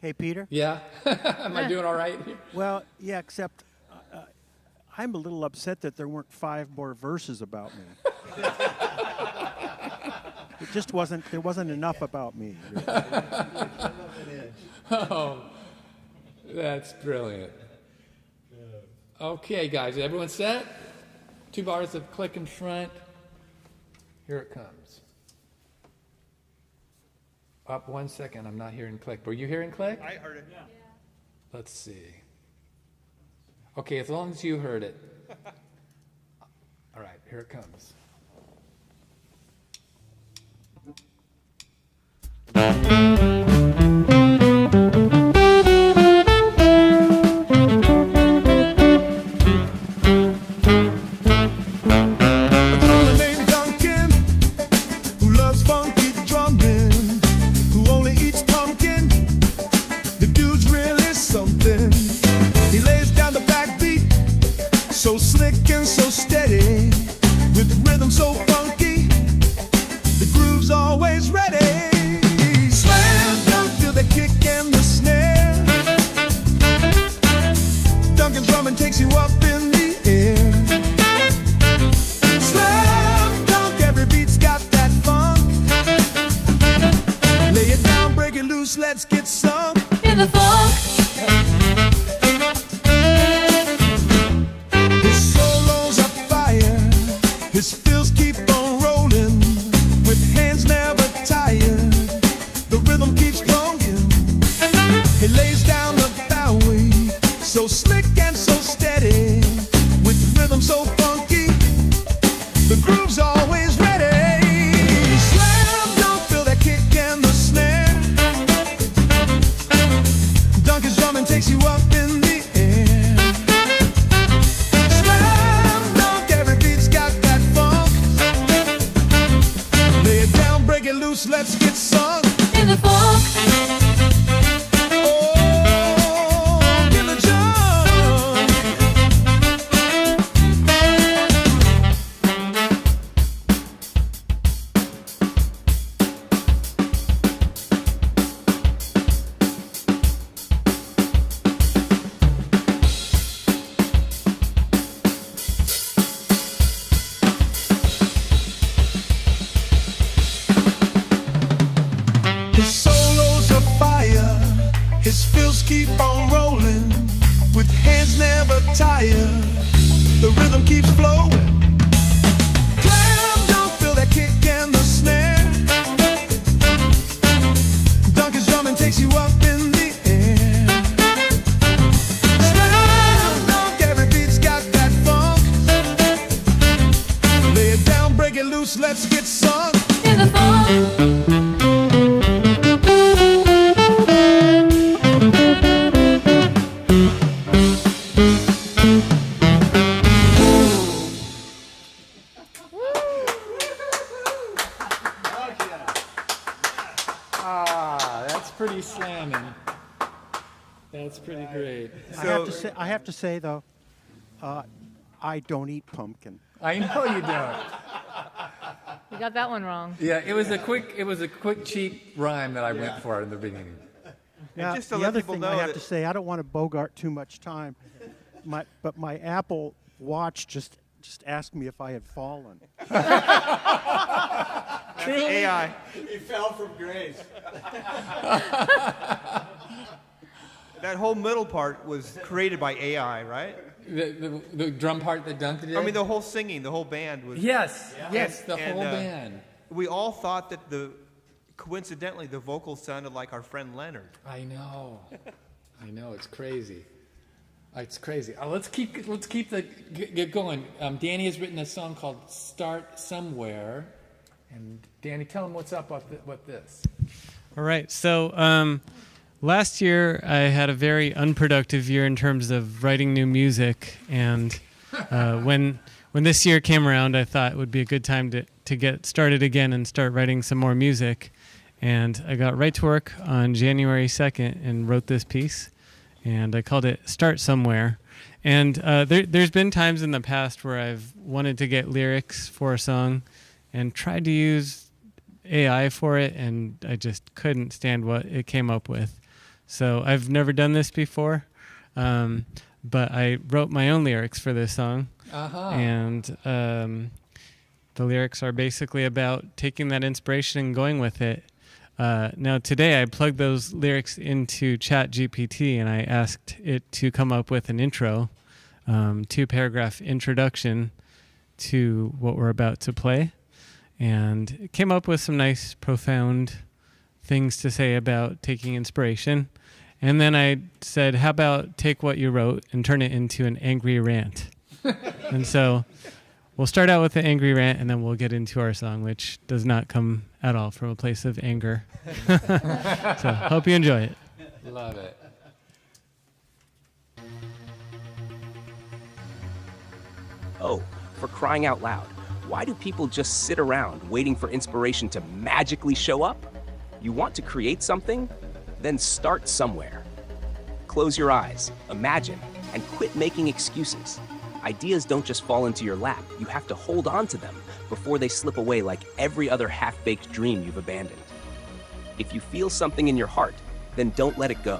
Hey, Peter? Yeah? Am I doing all right here? Well, yeah, except I'm a little upset that there weren't 5 more verses about me. It just there wasn't enough about me. Really. Oh, that's brilliant. Okay, guys, everyone set? 2 bars of click in front. Here it comes. Up 1 second, I'm not hearing click. Were you hearing click? I heard it. Yeah. Let's see. Okay, as long as you heard it. All right, here it comes. So slick and so steady, with rhythm so funky, the groove's always ready. Slam dunk, feel the kick and the snare. Dunkin' drumming takes you up in the air. Slam dunk, every beat's got that funk. Lay it down, break it loose, let's get some In the funk. His fills keep on rolling, with hands never tired. The rhythm keeps flowing. He lays down the Bowie, so slick and so steady, with rhythm so funky, the groove's always ready. Slam dunk, feel that kick and the snare. Dunk is drumming, takes you up in the air. Slam dunk, every beat's got that funk. Lay it down, break it loose, let's get sung In the funk. Oh, in the junk. His solos are fire, his fills keep on rolling, with hands never tired, the rhythm keeps flowing. Clam dunk, feel that kick and the snare. Dunk is drumming, takes you up in the air. Slam dunk, every beat's got that funk. Lay it down, break it loose, let's get sung In the funk. That's pretty slamming. That's pretty great. I have to say though, I don't eat pumpkin. I know you don't. You got that one wrong. Yeah, it was a quick, cheap rhyme that I went for in the beginning. Now, just to the let other people thing know I have that- to say, I don't want to bogart too much time, but my Apple Watch just asked me if I had fallen. AI. He fell from grace. That whole middle part was created by AI, right? The drum part that Dunk did? I mean, the whole singing, the whole band was. Yes, the And, whole band. We all thought that coincidentally, the vocals sounded like our friend Leonard. I know, it's crazy. It's crazy. Let's keep get going. Danny has written a song called "Start Somewhere," and Danny, tell him what's up with this. All right. So last year I had a very unproductive year in terms of writing new music, and when this year came around, I thought it would be a good time to get started again and start writing some more music. And I got right to work on January 2nd and wrote this piece, and I called it "Start Somewhere." And there's been times in the past where I've wanted to get lyrics for a song and tried to use AI for it, and I just couldn't stand what it came up with. So I've never done this before, but I wrote my own lyrics for this song. And the lyrics are basically about taking that inspiration and going with it. Now today I plugged those lyrics into ChatGPT and I asked it to come up with an intro 2-paragraph introduction to what we're about to play, and came up with some nice, profound things to say about taking inspiration. And then I said, how about take what you wrote and turn it into an angry rant? And so we'll start out with the angry rant, and then we'll get into our song, which does not come at all from a place of anger. So hope you enjoy it. Love it. Oh, for crying out loud, why do people just sit around waiting for inspiration to magically show up? You want to create something? Then start somewhere. Close your eyes, imagine, and quit making excuses. Ideas don't just fall into your lap. You have to hold on to them before they slip away like every other half-baked dream you've abandoned. If you feel something in your heart, then don't let it go.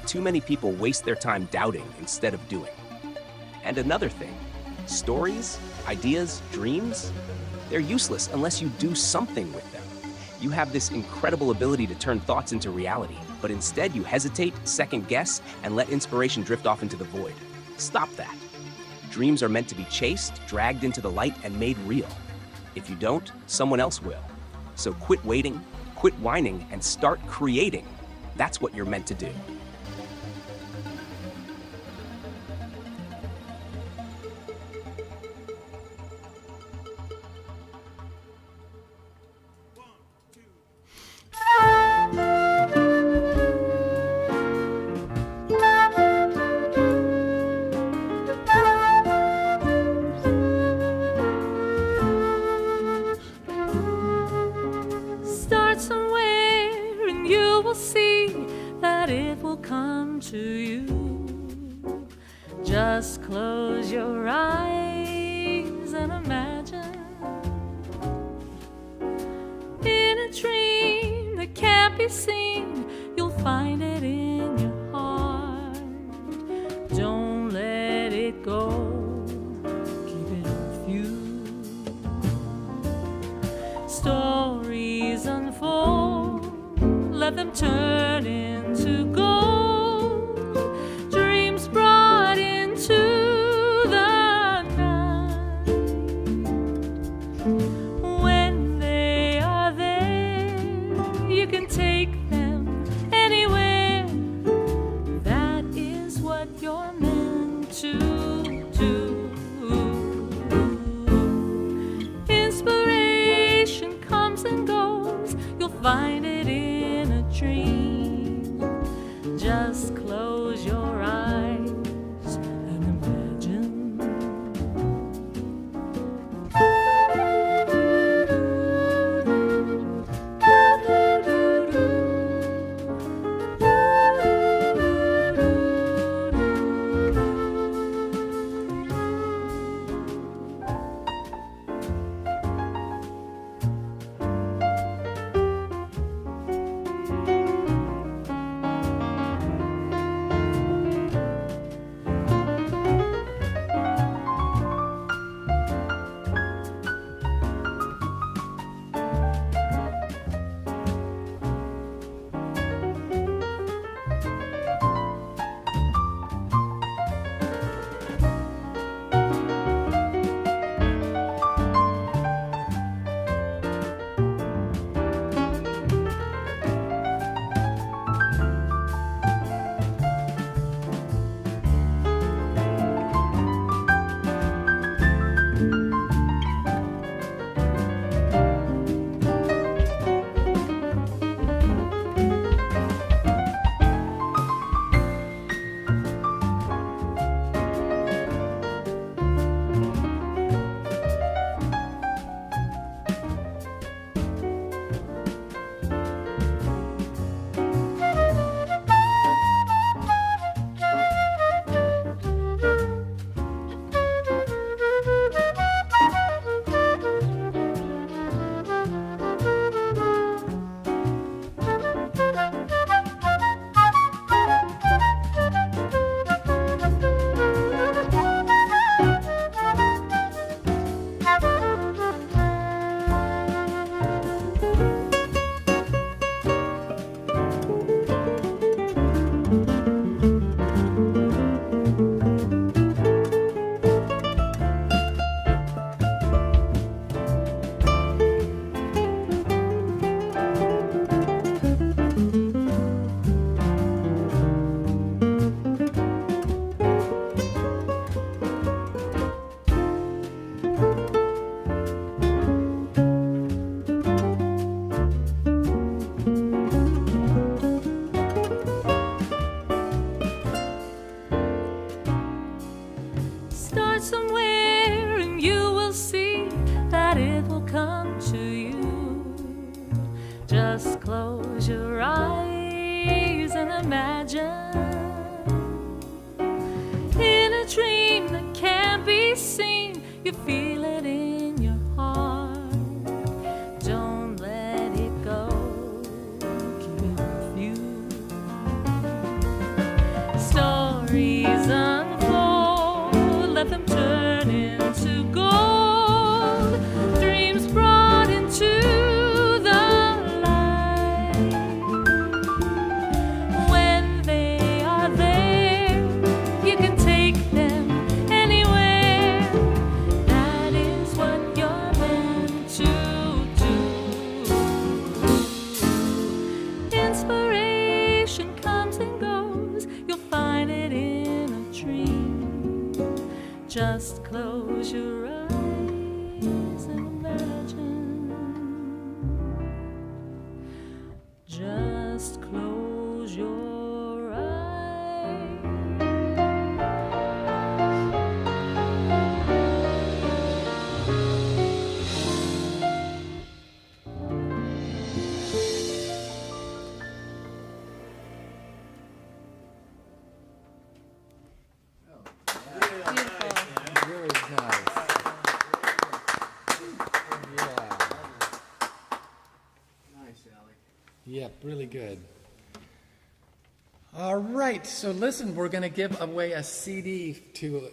Too many people waste their time doubting instead of doing. And another thing, stories, ideas, dreams, they're useless unless you do something with them. You have this incredible ability to turn thoughts into reality, but instead you hesitate, second guess, and let inspiration drift off into the void. Stop that. Dreams are meant to be chased, dragged into the light, and made real. If you don't, someone else will. So quit waiting, quit whining, and start creating. That's what you're meant to do. Start somewhere and you will see that it will come to you. Just close your eyes and imagine. In a dream that can't be seen, you'll find it in your heart. Don't let it go. Keep it with you. Stories unfold, let them turn into gold. Dreams brought into the night. When they are there, you can take them anywhere. That is what you're meant to do. Inspiration comes and goes, you'll find it in a dream. start somewhere and you will see that it will come to you. Just close your eyes and imagine in a dream that can't be seen, you feel it in your heart. Don't let it go, keep it with you. Stories unfold, let them turn into gold. Dreams brought into the light. When they are there, you can take them anywhere. That is what you're meant to do. Inspiration comes and goes, you'll find it in a dream. Just close your eyes and imagine. Just close your eyes. Very nice. Yeah. Nice, Alec. Yep, really good. All right, so listen, we're going to give away a CD to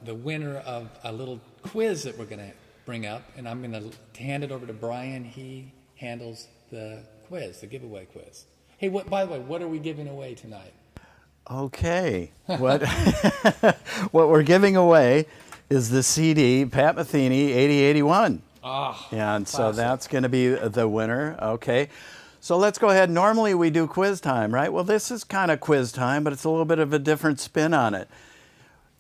the winner of a little quiz that we're going to bring up, and I'm going to hand it over to Brian. He handles the quiz, the giveaway quiz. Hey, by the way, what are we giving away tonight? Okay. What what we're giving away is the CD Pat Metheny 8081. Ah, And so classic. that's going to be the winner. Okay. So let's go ahead. Normally we do quiz time, right? Well, this is kind of quiz time, but it's a little bit of a different spin on it.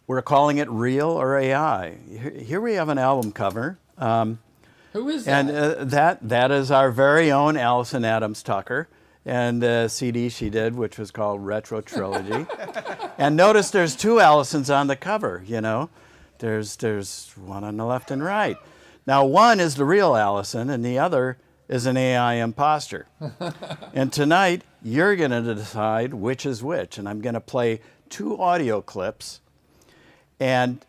We're calling it Real or AI. Here we have an album cover. Who is that? And that is our very own Allison Adams Tucker, and a CD she did, which was called Retro Trilogy. And notice there's two Allisons on the cover, you know. There's one on the left and right. Now, one is the real Allison, and the other is an AI imposter. And tonight, you're going to decide which is which. And I'm going to play two audio clips. And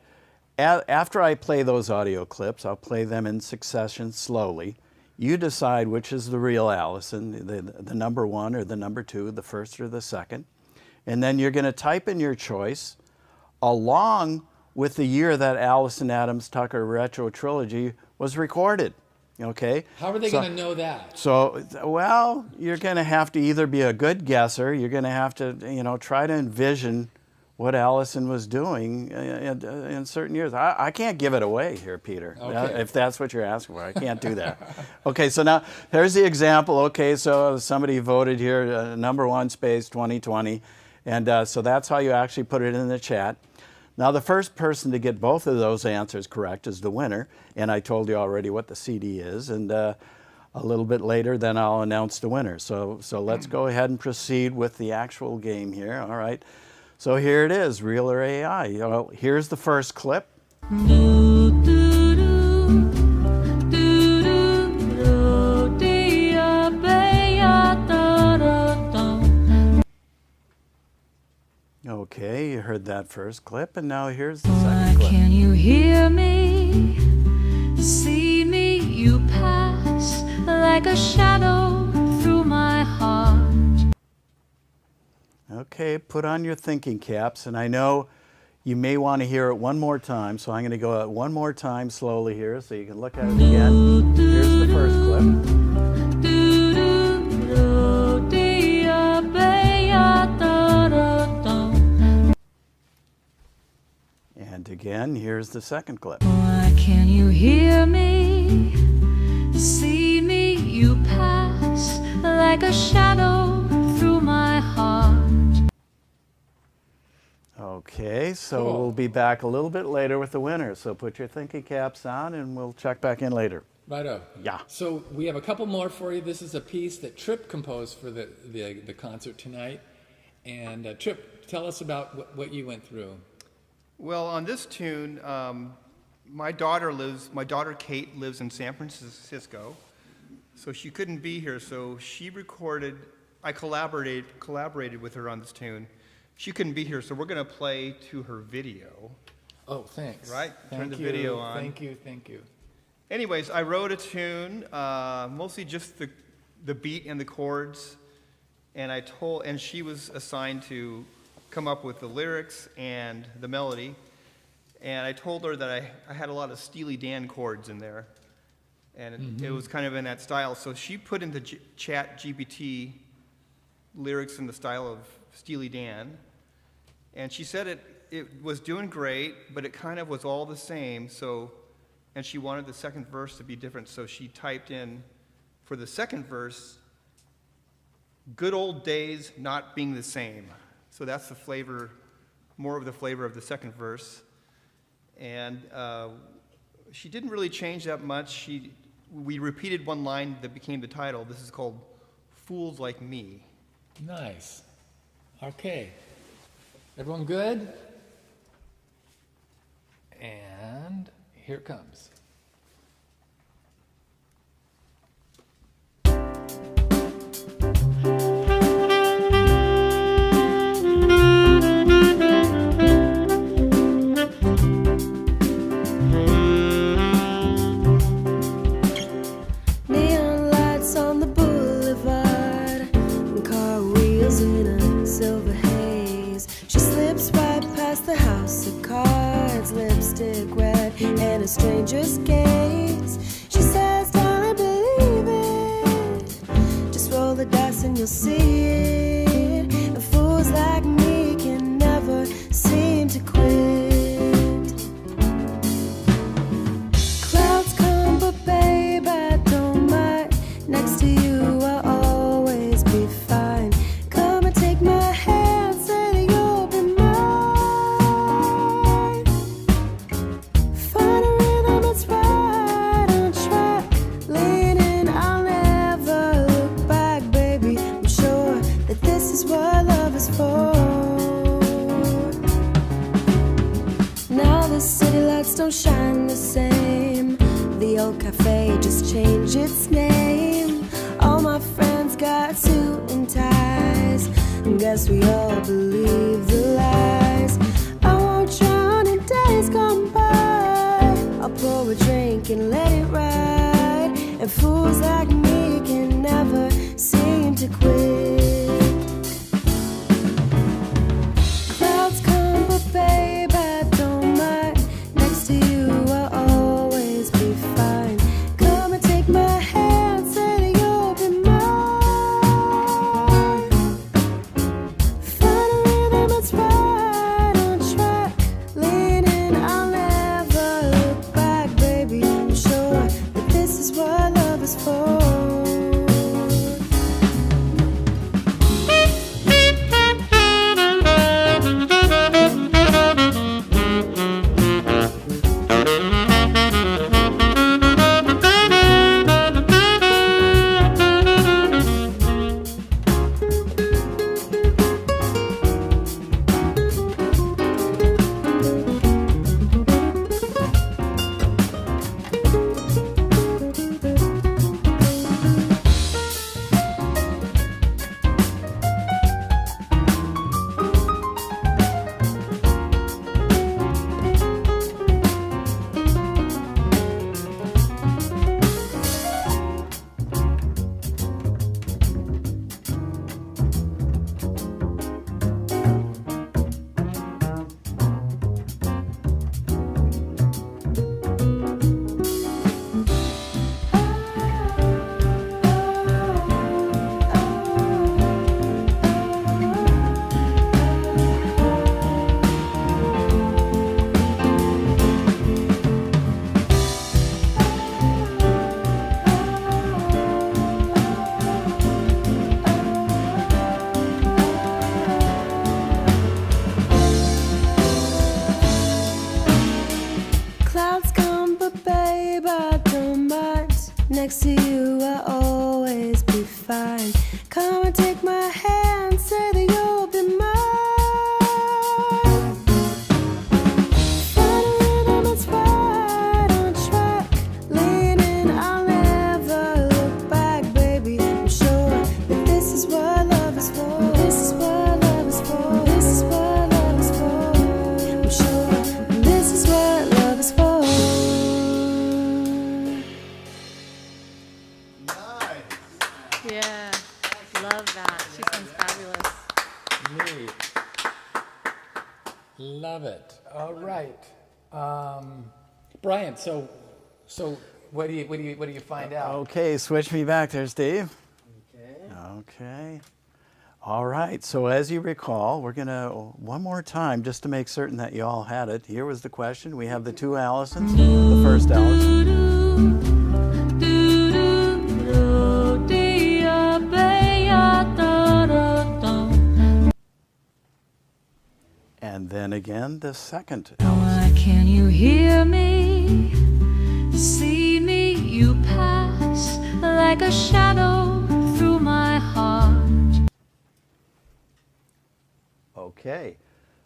after I play those audio clips, I'll play them in succession slowly. You decide which is the real Allison, the number one or the number two, the first or the second. And then you're going to type in your choice along with the year that Allison Adams Tucker Retro Trilogy was recorded. Okay? How are they going to know that? So, well, you're going to have to either be a good guesser, you're going to have to, try to envision what Allison was doing in certain years. I can't give it away here, Peter, Okay. if that's what you're asking for. I can't do that. Okay, so now here's the example. Okay, so somebody voted here, number one space 2020, and so that's how you actually put it in the chat. Now, the first person to get both of those answers correct is the winner, and I told you already what the CD is, and a little bit later, then I'll announce the winner. So let's go ahead and proceed with the actual game here. All right. So here it is, Real or AI. Here's the first clip. Okay, you heard that first clip, and now here's the second clip. Can you hear me? See me, you pass like a shadow through my heart. Okay, put on your thinking caps, and I know you may want to hear it one more time, so I'm going to go out one more time slowly here so you can look at it again. Here's the first clip. And again, here's the second clip. Why can you hear me? See me, you pass like a shadow through my heart. Okay, so Cool. we'll be back a little bit later with the winner. So put your thinking caps on and we'll check back in later. Righto. Yeah. So we have a couple more for you. This is a piece that Tripp composed for the concert tonight. And Tripp, tell us about what you went through. Well, on this tune, my daughter Kate lives in San Francisco, so she couldn't be here, so she recorded, I collaborated with her on this tune. She couldn't be here, so we're going to play to her video. Oh, thanks. Right? Thank Turn the you. video on. Thank you, thank you. Anyways, I wrote a tune, mostly just the beat and the chords, and she was assigned to come up with the lyrics and the melody, and I told her that I had a lot of Steely Dan chords in there, and it was kind of in that style, so she put into Chat GPT lyrics in the style of Steely Dan, and she said it was doing great, but it kind of was all the same, and she wanted the second verse to be different, so she typed in, for the second verse, good old days not being the same. So that's the flavor, more of the flavor of the second verse. And she didn't really change that much. We repeated one line that became the title. This is called Fools Like Me. Nice. Okay. Everyone good? And here it comes. Neon lights on the boulevard, and car wheels in a silver haze. She slips right past the house of cards, lipstick red and a stranger's gaze. She says, darling, believe it, just roll the dice and you'll see it. And fools like me can never seem to quit. Clouds come, but babe, I don't mind. Next to you I'll always be fine. Come and take my hand, say that you'll be mine. Find a rhythm that's right on track. Leaning, I'll never look back, baby. I'm sure that this is what love is for. Now the city lights don't shine the same. The old cafe just changed its name. All my friends got suit and ties, and guess we all believe the lies. I won't drown in days gone by. I'll pour a drink and let it ride. And fools like me can never seem to quit. Clouds come, but babe, I don't mind. Next to you I'll always be fine. Come and take my hand, say that you'll be mine. Find a rhythm that's right on track. Leaning, I'll never look back, baby. I'm sure that this is what love is for. Clouds come, but babe, I don't mind. Next to you I'll always be fine. Come and take my hand, say that you'll be mine. right. Brian, so what do you find out? Okay, switch me back there, Steve. Okay. All right, so as you recall, we're going to, one more time, just to make certain that you all had it, here was the question. We have the two Allisons, the first Allison. And then again, the second Allison. Why can you hear me, see me, you pass like a shadow through my heart. Okay,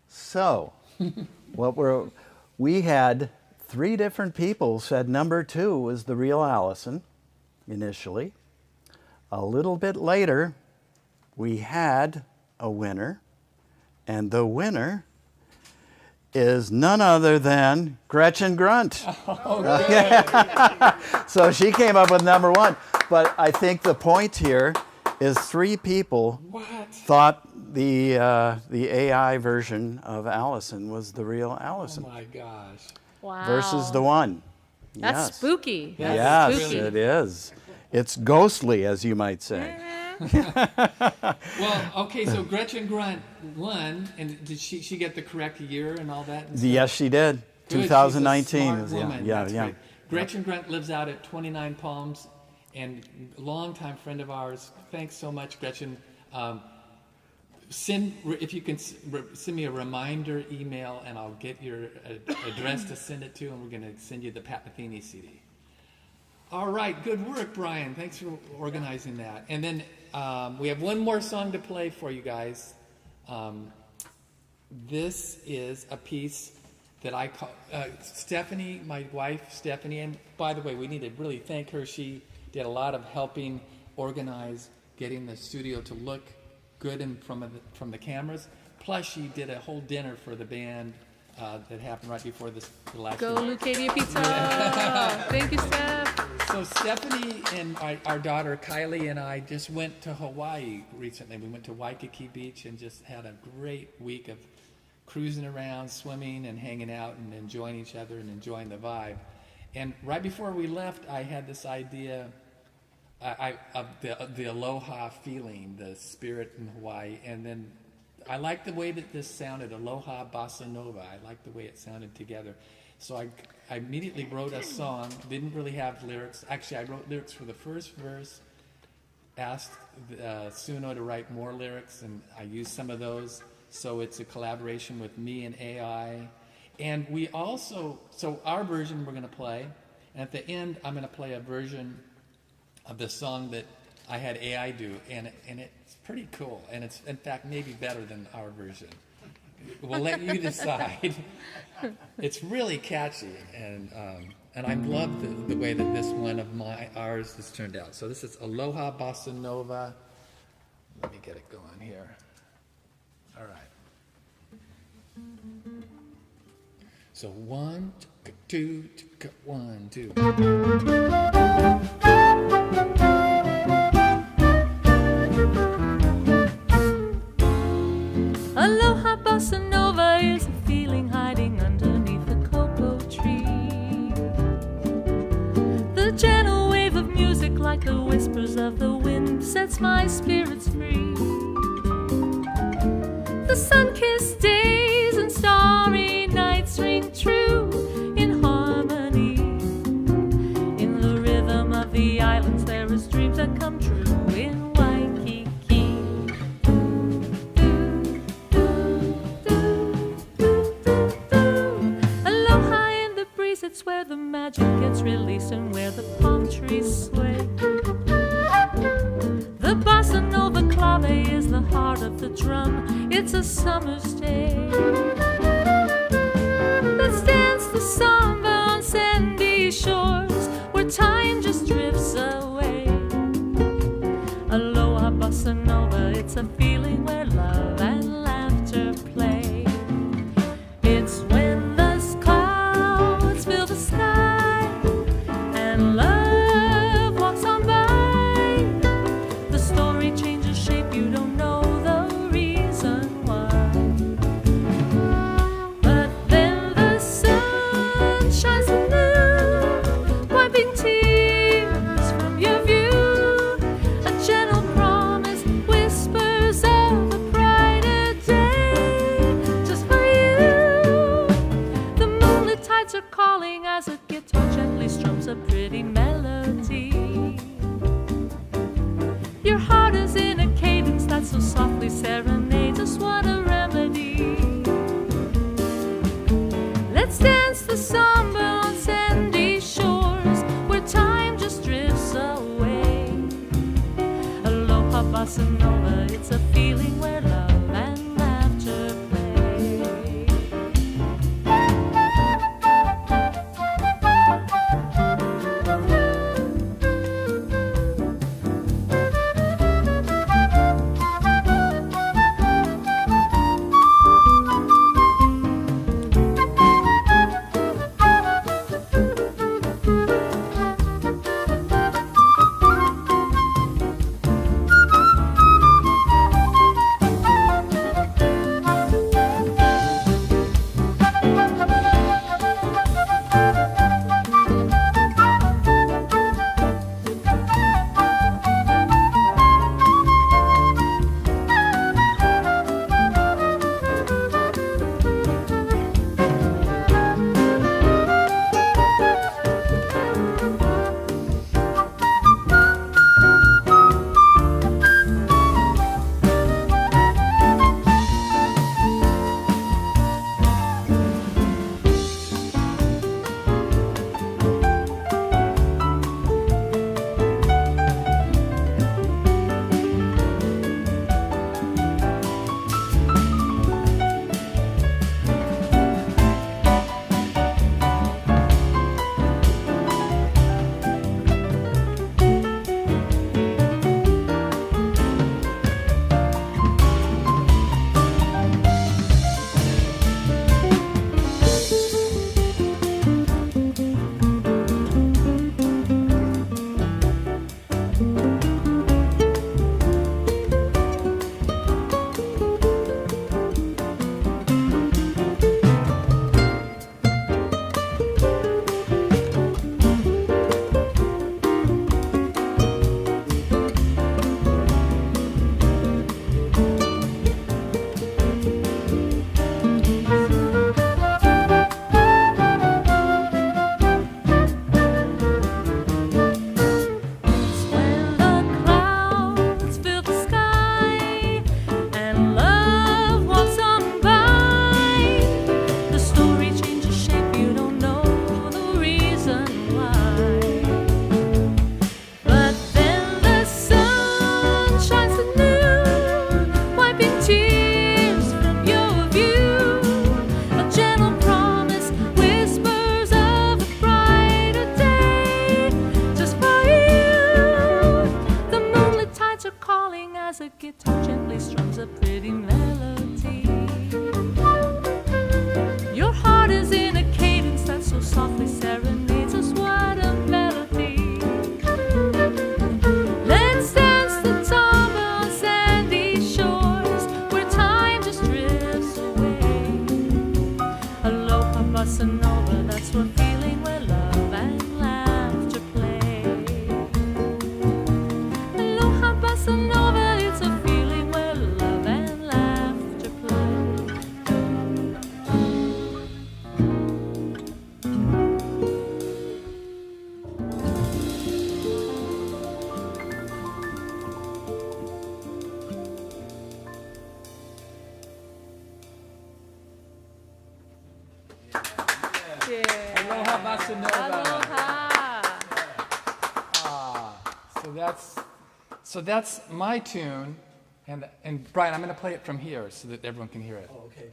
so we had three different people said number 2 was the real Allison initially. A little bit later, we had a winner, and the winner is none other than Gretchen Grunt. So she came up with number 1. But I think the point here is 3 people thought the AI version of Allison was the real Allison. Oh my gosh. Wow. Versus the one. That's Yes. spooky. Yes, That's spooky. it is. It's ghostly, as you might say. Well, okay, so Gretchen Grunt won, and did she get the correct year and all that? And Yes, she did. Good, 2019. She's a smart was- woman. yeah, That's yeah. great. Gretchen Grunt lives out at 29 Palms, and longtime friend of ours. Thanks so much, Gretchen. If you can send me a reminder email, and I'll get your address to send it to, and we're going to send you the Pat Metheny CD. All right, good work, Brian. Thanks for organizing that. And then we have one more song to play for you guys. This is a piece that I call Stephanie, my wife Stephanie, and by the way, we need to really thank her. She did a lot of helping organize getting the studio to look good from the cameras. Plus, she did a whole dinner for the band that happened right before the last. Go week. Lucadia Pizza. Thank you, Steph. So Stephanie and our daughter Kylie and I just went to Hawaii recently. We went to Waikiki Beach and just had a great week of cruising around, swimming and hanging out and enjoying each other and enjoying the vibe. And right before we left, I had this idea of the Aloha feeling, the spirit in Hawaii. And then I liked the way that this sounded, Aloha Bossa Nova. I liked the way it sounded together. So I immediately wrote a song, didn't really have lyrics. Actually, I wrote lyrics for the first verse, asked SUNO to write more lyrics, and I used some of those. So it's a collaboration with me and AI. And we also, so our version we're going to play, and at the end I'm going to play a version of the song that I had AI do, and it's pretty cool, and it's in fact maybe better than our version. We'll let you decide. It's really catchy, and I love the way that this one of ours has turned out. So this is Aloha Bossa Nova. Let me get it going here. All right. So 1, 2, 1, 2. Aloha Bossa Nova is a feeling hiding underneath a cocoa tree. The gentle wave of music, like the whispers of the wind, sets my spirits free. The sun-kissed days and starry nights ring true in harmony. In the rhythm of the islands, there is dreams that come true in Waikiki. Aloha in the breeze, it's where the magic gets released and where the palm trees sway. The bossa nova clave is the heart of the drum. It's a summer's day. Let's dance the samba on sandy shores where time just drifts away. Aloha bossa nova, it's a feeling where love and laughter play. It's when the clouds fill the sky and love walks on by. The story changes shape, you don't know the reason why. calling as a guitar gently strums a pretty melody. Your heart is in a cadence that so softly serenades us. What a remedy. Let's dance the samba on sandy shores where time just drifts away. Aloha bossa nova, it's a feeling where love and laughter play. Aloha bossa nova. Aloha. So that's my tune, and Brian, I'm going to play it from here so that everyone can hear it. Oh, okay.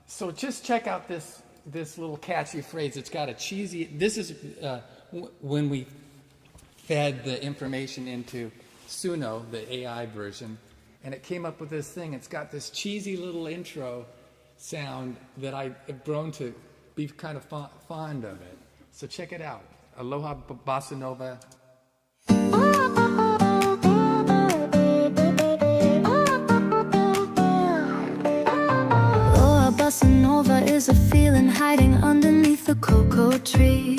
So just check out this little catchy phrase. It's got a cheesy. This is when we fed the information into SUNO, the AI version, and it came up with this thing. It's got this cheesy little intro sound that I have grown to be kind of fond of it. So check it out. Aloha bossa nova. Aloha bossa nova is a feeling hiding underneath the cocoa tree.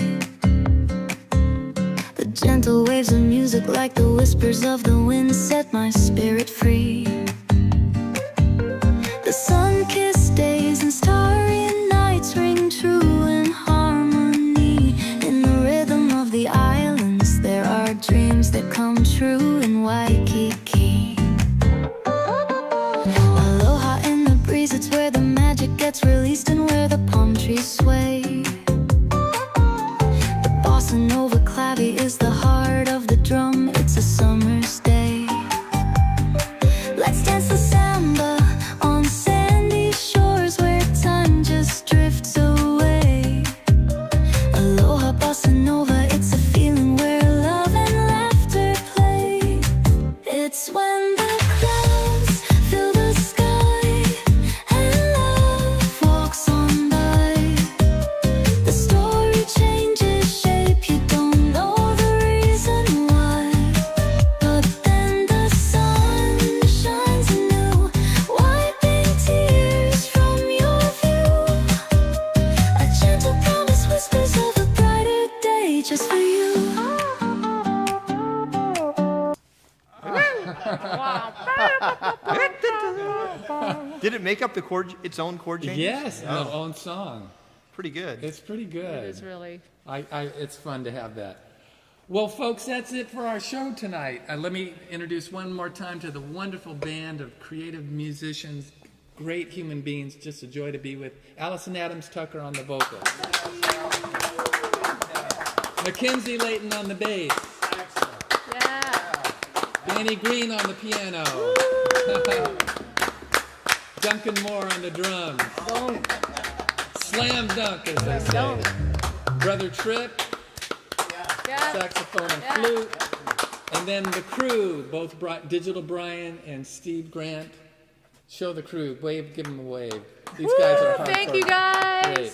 The gentle waves of music, like the whispers of the wind, set my spirit free. The sun-kissed days and starry nights ring true in harmony. The story changes shape, you don't know the reason why. But then the sun shines anew, wiping tears from your view. A gentle promise whispers of a brighter day just for you. Did it make up the chord, its own chord changes? Yes, our own song. Pretty good. It's pretty good. It is really. It's fun to have that. Well, folks, that's it for our show tonight. Let me introduce one more time to the wonderful band of creative musicians, great human beings, just a joy to be with. Allison Adams Tucker on the vocals. Mackenzie Layton on the bass. Yeah. Danny Green on the piano. Duncan Moore on the drums. Slam dunk, as they say. Brother Tripp, saxophone and flute. And then the crew, both Digital Brian and Steve Grant. Show the crew. Wave, give them a wave. These guys are hardcore. Thank you, guys. Great.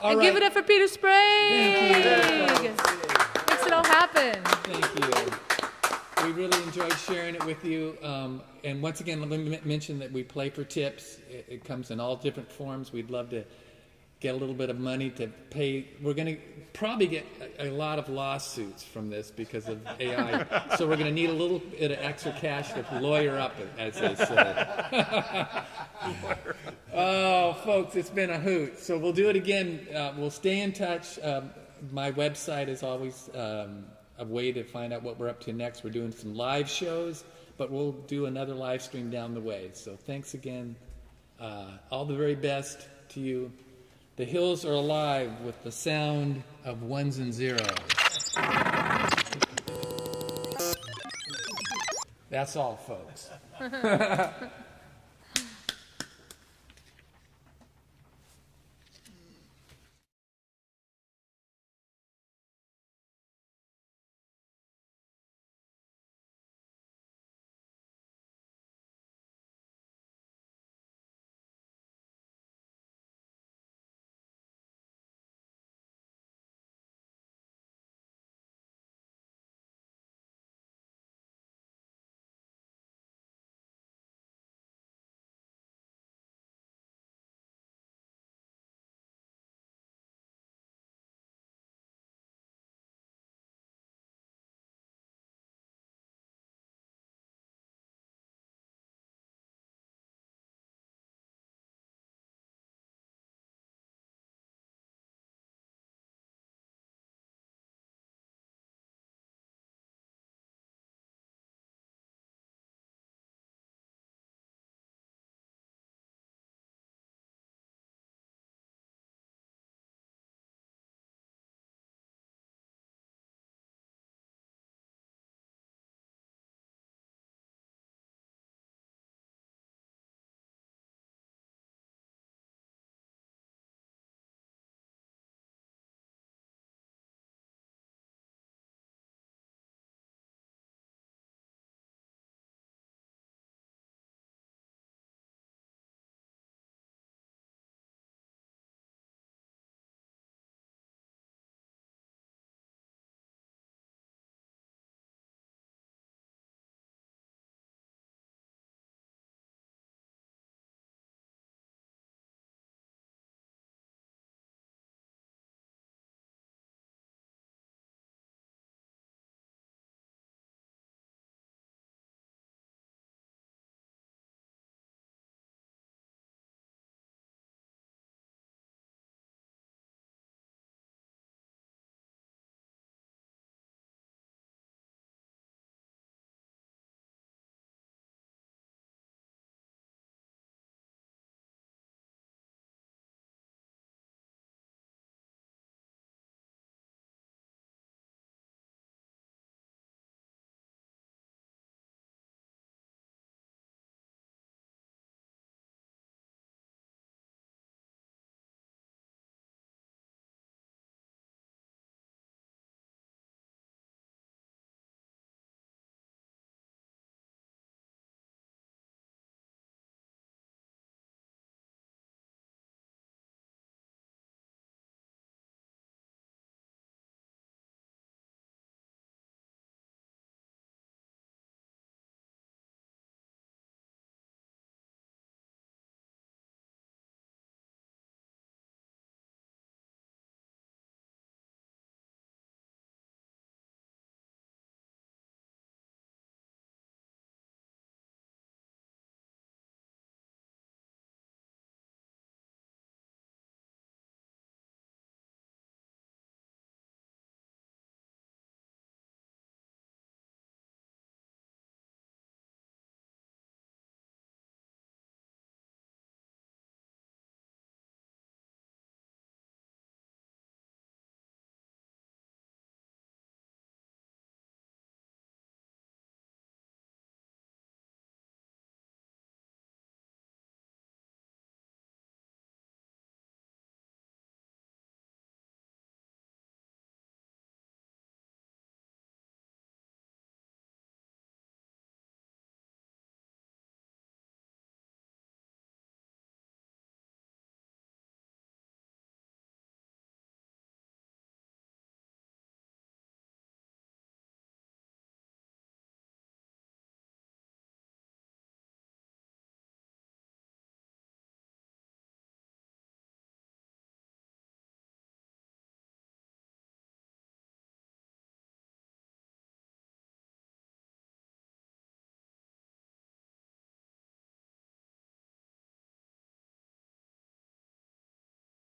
And give it up for Peter Sprague. Thank you. Makes it all happen. Thank you. We really enjoyed sharing it with you. And once again, let me mention that we play for tips. It comes in all different forms. We'd love to get a little bit of money to pay. We're going to probably get a lot of lawsuits from this because of AI. So we're going to need a little bit of extra cash to lawyer up, as they say. Oh, folks, it's been a hoot. So we'll do it again. We'll stay in touch. My website is always a way to find out what we're up to next. We're doing some live shows, but we'll do another live stream down the way. So thanks again. All the very best to you. The hills are alive with the sound of ones and zeros. That's all, folks.